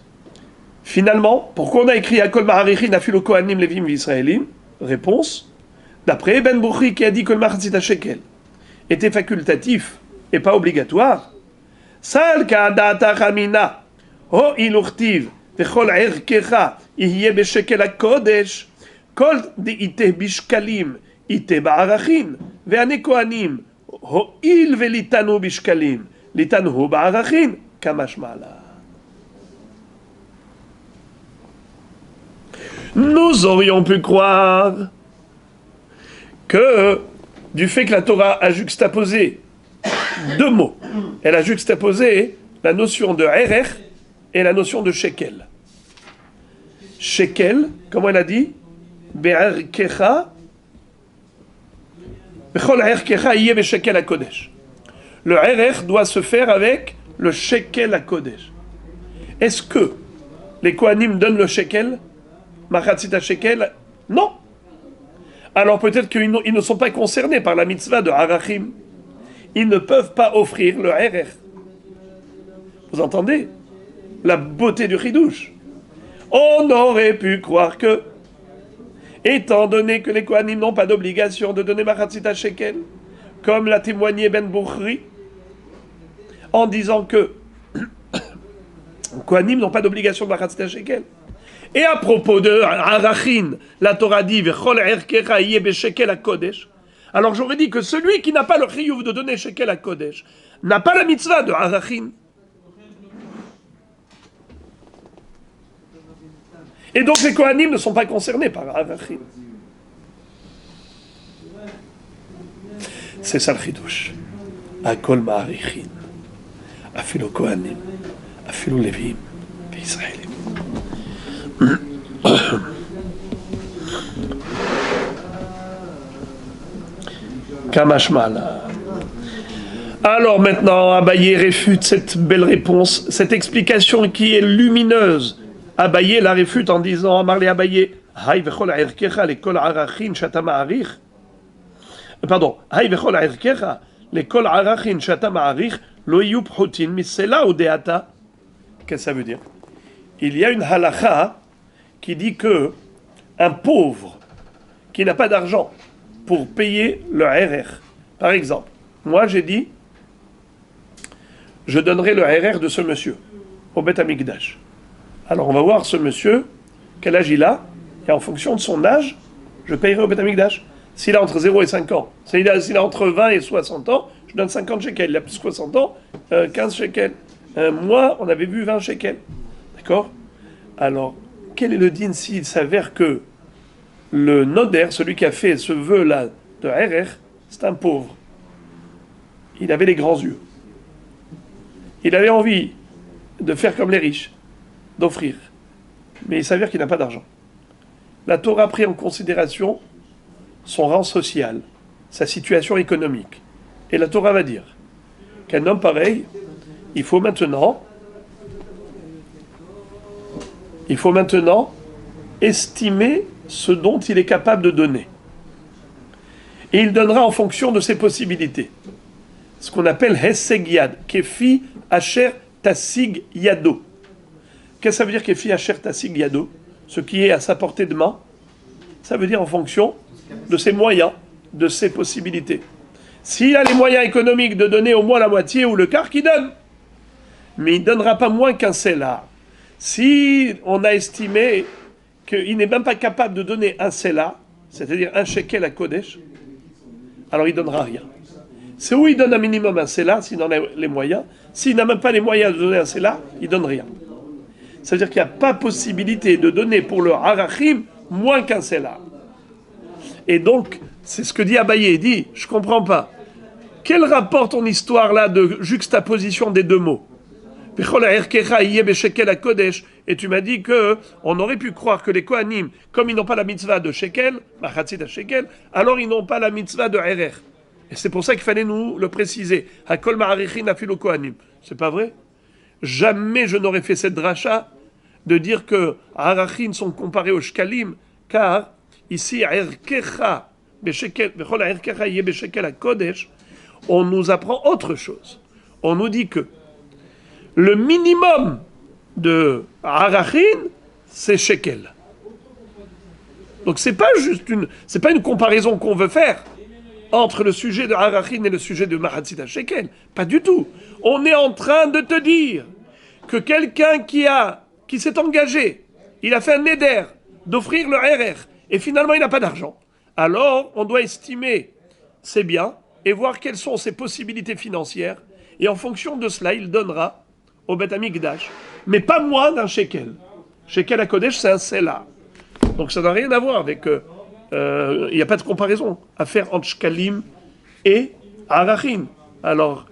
Finalement, pourquoi on a écrit Akol Ma'arichin Afilo Kohanim Levim V'Israélim? Réponse, d'après Ben Boukhri qui a dit que le Mahatzit Shekel était facultatif et pas obligatoire. Sal Ka'adata Chamina Ho Ilurtiv V'chol Erkecha Yihye B'Shekel HaKodesh Kol De'ite Bishkalim Ite Ba'arachin Ve'ane Kohanim Ho Il Ve'litanu Bishkalim Litanu Ba'arachin Kamashmala. Nous aurions pu croire que, du fait que la Torah a juxtaposé deux mots, elle a juxtaposé la notion de Erer et la notion de Shekel. Shekel, comment elle a dit? Be'erkecha, bechol erkecha yeh be'shekel HaKodesh. Le Erer doit se faire avec le Shekel HaKodesh. Est-ce que les Kohanim donnent le Shekel? Mahatzit Shekel? Non. Alors peut-être qu'ils ne sont pas concernés par la mitzvah de Harachim. Ils ne peuvent pas offrir le Erer. Vous entendez la beauté du Chidouche? On aurait pu croire que, étant donné que les Kohanim n'ont pas d'obligation de donner Mahatzit Shekel, comme l'a témoigné Ben Boukhri, en disant que les Kohanim n'ont pas d'obligation de Mahatzit Shekel. Et à propos de Harachin, la Torah dit V'chol erkecha yeh be'shekel HaKodesh. Alors j'aurais dit que celui qui n'a pas le chiyuv de donner shekel HaKodesh n'a pas la mitzvah de Harachin. Et donc les Kohanim ne sont pas concernés par Harachin. C'est ça le chidouche. Akol ma'arichin, afilo Kohanim, afilo Levim, Israélim. Kamashmala. Alors maintenant, Abaye réfute cette belle réponse, cette explication qui est lumineuse. Abaye la réfute en disant, Amarle Abaye, Hay vechol erkecha lekol arachin shata ma'arich. Pardon, Hay vechol erkecha lekol arachin shata ma'arich lo yub phutin misela ou deata. Qu'est-ce que ça veut dire? Il y a une halakha qui dit que un pauvre qui n'a pas d'argent pour payer le RR, par exemple, moi j'ai dit, je donnerai le RR de ce monsieur au Beth Amikdash. Alors on va voir ce monsieur, quel âge il a, et en fonction de son âge, je payerai au Beth Amikdash. S'il a entre 0 et 5 ans, s'il a entre 20 et 60 ans, je donne 50 shekels. Il a plus de 60 ans, 15 shekels. Moi, on avait vu 20 shekels. D'accord? Alors, quel est le din s'il s'avère que le noder, celui qui a fait ce vœu-là de RR, c'est un pauvre. Il avait les grands yeux. Il avait envie de faire comme les riches, d'offrir. Mais il s'avère qu'il n'a pas d'argent. La Torah a pris en considération son rang social, sa situation économique. Et la Torah va dire qu'un homme pareil, il faut maintenant estimer ce dont il est capable de donner. Et il donnera en fonction de ses possibilités. Ce qu'on appelle Heseg Yad, Kefi Asher Tasig Yado. Qu'est-ce que ça veut dire Kefi Asher Tasig Yado? ce qui est à sa portée de main, ça veut dire en fonction de ses moyens, de ses possibilités. S'il a les moyens économiques de donner au moins la moitié ou le quart, qu'il donne. Mais il ne donnera pas moins qu'un selah. Si on a estimé qu'il n'est même pas capable de donner un selah, c'est-à-dire un shekel à Kodesh, alors il ne donnera rien. C'est où il donne un minimum un selah, s'il en a les moyens. S'il n'a même pas les moyens de donner un selah, il ne donne rien. Ça veut dire qu'il n'y a pas possibilité de donner pour le harachim moins qu'un selah. Et donc, c'est ce que dit Abaye. Il dit, je ne comprends pas. Quel rapport ton histoire là de juxtaposition des deux mots? Et tu m'as dit que on aurait pu croire que les Kohanim, comme ils n'ont pas la mitzvah de shekel, machatzit à shekel, alors ils n'ont pas la mitzvah de erer. Et c'est pour ça qu'il fallait nous le préciser. Hakol ma'arichin afilu Kohanim. C'est pas vrai? Jamais je n'aurais fait cette dracha de dire que harachin sont comparés aux shkalim, car ici erkecha beshekel bechol erkecha yeh beshekel à kodesh, on nous apprend autre chose. On nous dit que le minimum de harachin, c'est shekel. Donc c'est pas une comparaison qu'on veut faire entre le sujet de harachin et le sujet de mahatzit shekel. Pas du tout. On est en train de te dire que quelqu'un qui s'est engagé, il a fait un neder d'offrir le RR et finalement il n'a pas d'argent. Alors on doit estimer ses biens et voir quelles sont ses possibilités financières et en fonction de cela il donnera au Beth Amikdash, mais pas moins d'un shekel. Shekel à Kodesh, c'est un selah. Donc ça n'a rien à voir avec... il n'y a pas de comparaison à faire entre shkalim et harachin. Alors,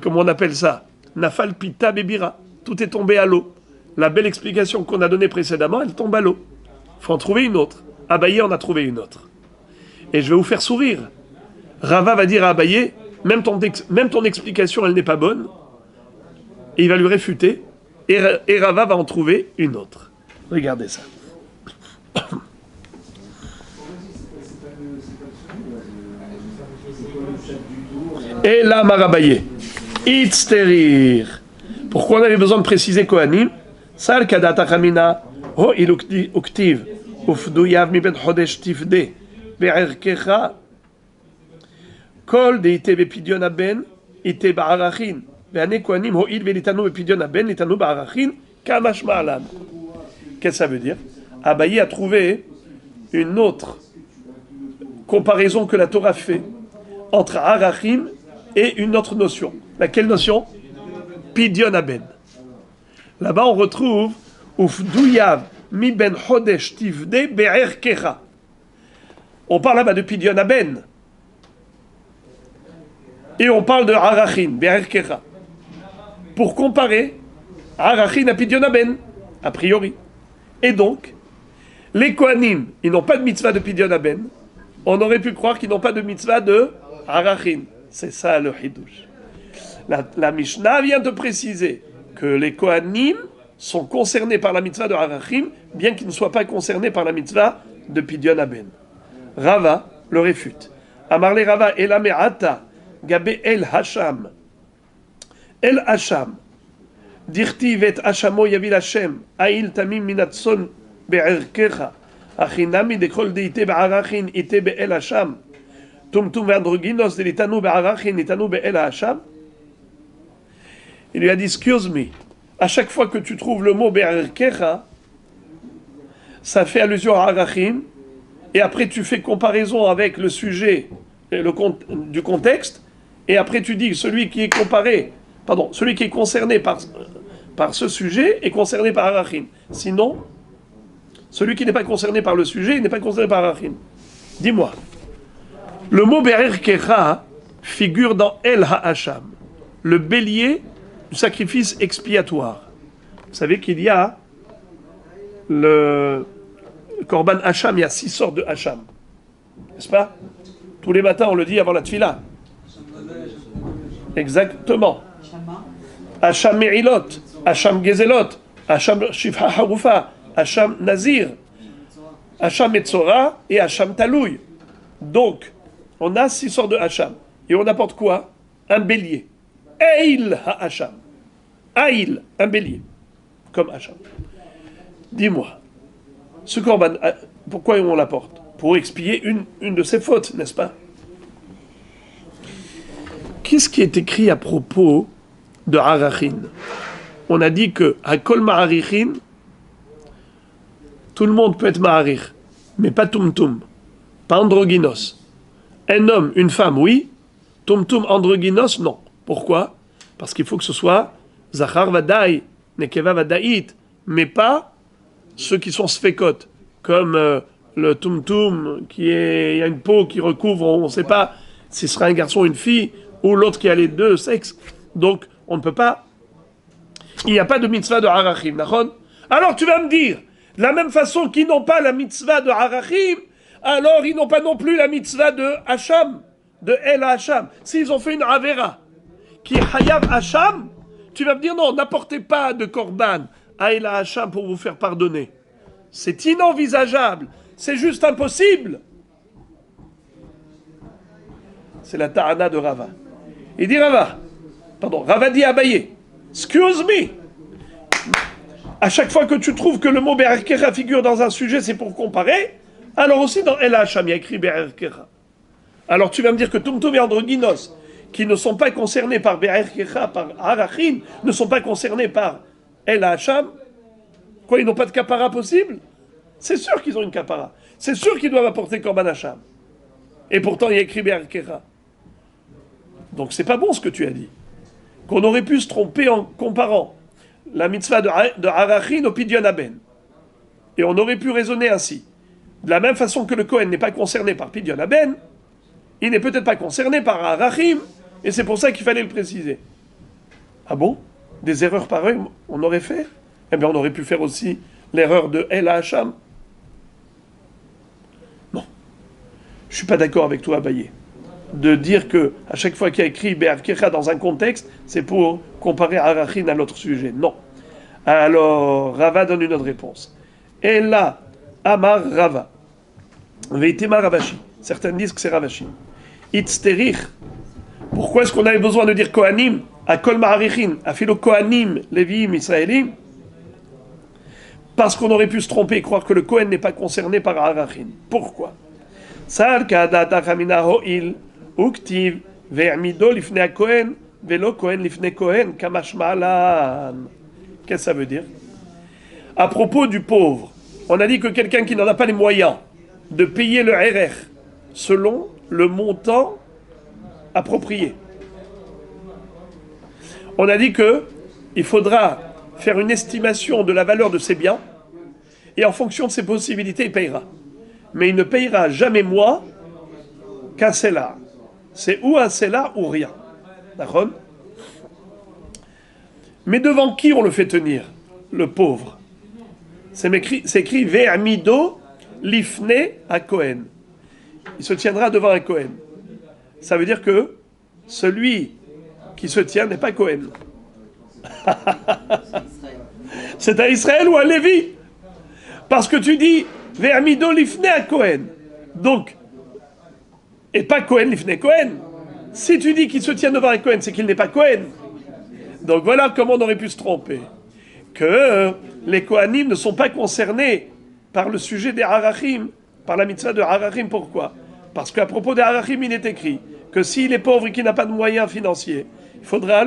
comment on appelle ça? Nafal pita bebira. Tout est tombé à l'eau. La belle explication qu'on a donnée précédemment, elle tombe à l'eau. Il faut en trouver une autre. Abaye en a trouvé une autre. Et je vais vous faire sourire. Rava va dire à Abaye, même ton explication, elle n'est pas bonne. Et il va lui réfuter. Et Rava va en trouver une autre. Regardez ça. Et là, Marabaye. Itzterir. Pourquoi on avait besoin de préciser Kohanim? Sal kadat achamina ho il uktiv ufduyav mi ben chodesh tifde be'erkecha kol deite bepidion aben ite ba'arachin ve'ane Kohanim ho il ve'litanu bepidion aben litanu ba'arachin kamash ma'alan. Qu'est-ce que ça veut dire? Abaye a trouvé une autre comparaison que la Torah fait entre arachim et une autre notion. Laquelle notion? Pidyon aben. Là-bas, on retrouve Ufduyav mi ben chodesh tivde be'erkecha. On parle là-bas de Pidyon aben. Et on parle de Arachin, be'erkecha. Pour comparer Arachin à Pidyon aben, a priori. Et donc, les Kohanim, ils n'ont pas de mitzvah de Pidyon aben. On aurait pu croire qu'ils n'ont pas de mitzvah de Arachin. C'est ça le Hidush. La Mishnah vient de préciser que les Kohanim sont concernés par la mitzvah de Harachim, bien qu'ils ne soient pas concernés par la mitzvah de Pidyon Aben. Rava le réfute. Amarle Rava elame ata gabe el hasham. El hasham. Dirtiv et hashamo yavil Hashem. Ail tamim minatson be'erkecha. Achinami dekol deite be'arachin ite be'el hasham. Tumtum ve'androginos de litanu be'arachin itanu be'el hasham. Il lui a dit, excuse me, à chaque fois que tu trouves le mot Be'erkecha, ça fait allusion à Arachim, et après tu fais comparaison avec le sujet du contexte, et après tu dis celui qui est concerné par ce sujet est concerné par Arachim. Sinon, celui qui n'est pas concerné par le sujet n'est pas concerné par Arachim. Dis-moi, le mot Be'erkecha figure dans El Ha'asham, le bélier du sacrifice expiatoire. Vous savez qu'il y a le Korban Hacham, il y a 6 sortes de Hacham. N'est-ce pas? Tous les matins, on le dit avant la tfila. Exactement. Hacham Me'ilot, Hacham Gezelot, Hacham Shifha Harufa, Hacham Nazir, Hacham Metzora et Hacham Talouy. Donc, on a 6 sortes de Hacham. Et on apporte quoi? Un bélier. Eil ha-Hacham. Aïl, un bélier. Comme Hacham. Dis-moi, Ce korban, pourquoi on l'apporte? Pour expier une de ses fautes, n'est-ce pas? Qu'est-ce qui est écrit à propos de Arachin? On a dit que Hakol Ma'arichin, tout le monde peut être Ma'arich, mais pas Tumtum, pas androgynos. Un homme, une femme, oui. Tumtum androgynos, non. Pourquoi? Parce qu'il faut que ce soit Zachar Vadaï, Nekeva Vadaït, mais pas ceux qui sont Sfekot, comme le Tumtum, il y a une peau qui recouvre, on ne sait pas si ce sera un garçon ou une fille, ou l'autre qui a les deux sexes. Donc, on ne peut pas. Il n'y a pas de mitzvah de Harachim, d'accord? Alors tu vas me dire, de la même façon qu'ils n'ont pas la mitzvah de Harachim, alors ils n'ont pas non plus la mitzvah de Hacham, de El Hacham. S'ils ont fait une Avera, qui est Hayav Hacham, tu vas me dire non, n'apportez pas de Korban à El Hacham pour vous faire pardonner. C'est inenvisageable, c'est juste impossible. C'est la Ta'ana de Rava. Il dit Rava dit Abaye, excuse me. À chaque fois que tu trouves que le mot Be'er Kera figure dans un sujet, c'est pour comparer. Alors aussi dans El Hacham, il y a écrit Be'er Kera. Alors tu vas me dire que Tumtum et Androgynos, qui ne sont pas concernés par Be'er Kera, par Harachim, ne sont pas concernés par El Hacham. Quoi, ils n'ont pas de kapara possible? C'est sûr qu'ils ont une kapara. C'est sûr qu'ils doivent apporter Korban Hacham. Et pourtant, il y a écrit Be'er Kera. Donc c'est pas bon ce que tu as dit. Qu'on aurait pu se tromper en comparant la mitzvah de Harachin au Pidyon Aben. Et on aurait pu raisonner ainsi. De la même façon que le Kohen n'est pas concerné par Pidyon Aben, il n'est peut-être pas concerné par Harachim, et c'est pour ça qu'il fallait le préciser. Ah bon? Des erreurs pareilles, on aurait fait? Eh bien, on aurait pu faire aussi l'erreur de El Hacham. Non. Je ne suis pas d'accord avec toi, Abaye, de dire que à chaque fois qu'il y a écrit Be'er Kera dans un contexte, c'est pour comparer Harachin à l'autre sujet. Non. Alors, Rava donne une autre réponse. Et là, Amar Rava. Veitema Ravashi. Certains disent que c'est Ravashi. Itzterich. Pourquoi est-ce qu'on avait besoin de dire Kohanim à Kol Ma'arichin, à Philo Kohanim, Lévi'im, Israélim? Parce qu'on aurait pu se tromper et croire que le Kohen n'est pas concerné par Harachin. Pourquoi? Sal Kadata Chamina Ho'il. Uktiv ve'amido lifnei Kohen velo Kohen lifnei Kohen kamashmalan. Qu'est-ce que ça veut dire? À propos du pauvre, on a dit que quelqu'un qui n'en a pas les moyens de payer le RR selon le montant approprié. On a dit que il faudra faire une estimation de la valeur de ses biens et en fonction de ses possibilités, il payera. Mais il ne payera jamais moins qu'un selar. C'est ou un selar ou rien. D'accord? Mais devant qui on le fait tenir? Le pauvre. C'est écrit Ve'amido lifne à Kohen. Il se tiendra devant un Kohen. Ça veut dire que celui qui se tient n'est pas Kohen. C'est à Israël ou à Lévi. Parce que tu dis Ve'amido lifne à Kohen. Donc, et pas Kohen lifne Kohen. Si tu dis qu'il se tient devant un Kohen, c'est qu'il n'est pas Kohen. Donc voilà comment on aurait pu se tromper. Que les Kohanim ne sont pas concernés par le sujet des Harachim, par la mitzvah de Harachim. Pourquoi? Parce qu'à propos des Harachim, il est écrit que s'il est pauvre et qu'il n'a pas de moyens financiers, il faudra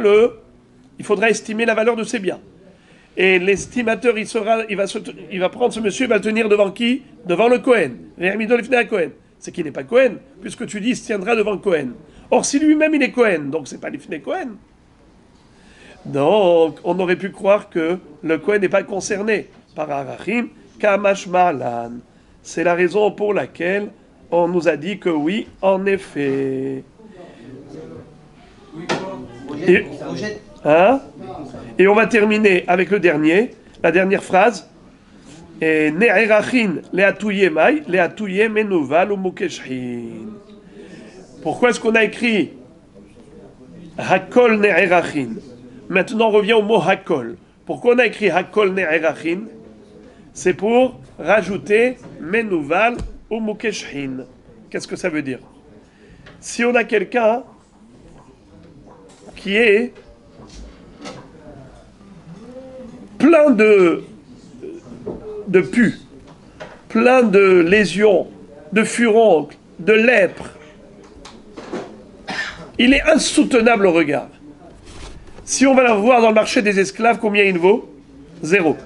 estimer la valeur de ses biens. Et l'estimateur, il va prendre ce monsieur, il va le tenir devant qui? Devant le Kohen. C'est qu'il n'est pas Kohen, puisque tu dis il se tiendra devant Kohen. Or, si lui-même il est Kohen, donc c'est pas l'Ifne Kohen. Donc, on aurait pu croire que le Kohen n'est pas concerné par Harachim, Kamash Malan. C'est la raison pour laquelle on nous a dit que oui, en effet. Et on va terminer avec la dernière phrase. Ne'erachin le'atouye mai, le'atouye menuval ou mukeshhin. Pourquoi est-ce qu'on a écrit Hakol ne'erachin? Maintenant on revient au mot Hakol. Pourquoi on a écrit Hakol ne'erachin? C'est pour rajouter menuval ou mukeshhin. Qu'est-ce que ça veut dire? Si on a quelqu'un qui est plein de pus, plein de lésions, de furoncles, de lèpre. Il est insoutenable au regard. Si on va le voir dans le marché des esclaves, combien il vaut? 0.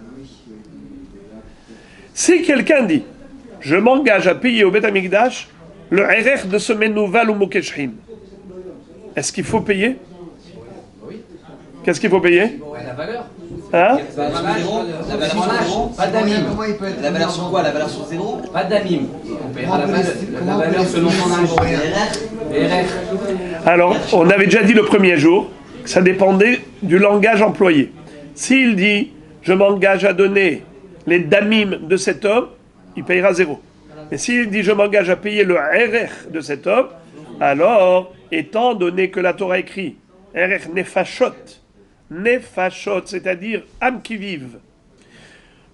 Si quelqu'un dit, je m'engage à payer au Beth Amikdash le RR de ce menouval ou mokeshrin, est-ce qu'il faut payer? Qu'est-ce qu'il faut payer?
La valeur.
Hein?
La valeur en âge, pas d'amim.
Comment il peut être
La valeur sur quoi? La valeur sur 0?
Pas d'amim. On paiera la valeur selon son âge. Les RR.
Alors, on avait déjà dit le premier jour que ça dépendait du langage employé. S'il dit, je m'engage à donner les damim de cet homme, il payera 0. Mais s'il dit, je m'engage à payer le RR de cet homme, alors, étant donné que la Torah écrit RR nefashot, nefashot, c'est-à-dire âme qui vive,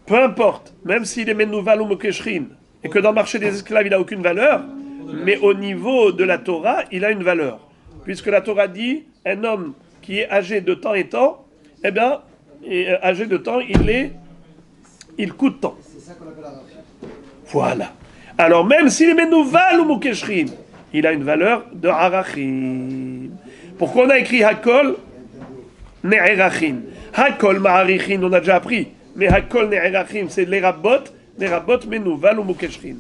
peu importe, même s'il est menouval ou mokeshrin, et que dans le marché des esclaves il n'a aucune valeur, mais au niveau de la Torah, il a une valeur. Puisque la Torah dit, un homme qui est âgé de temps et temps, eh bien, âgé de temps, il coûte tant.
C'est ça qu'on appelle la rafia.
Voilà. Alors même s'il est menouval ou mokeshrin, il a une valeur de harachim. Pourquoi on a écrit hakol ne'erachim? Hakol ma'arichin, on a déjà appris. Mais hakol ne'erachim, c'est les rabot menouval ou mokeshrin.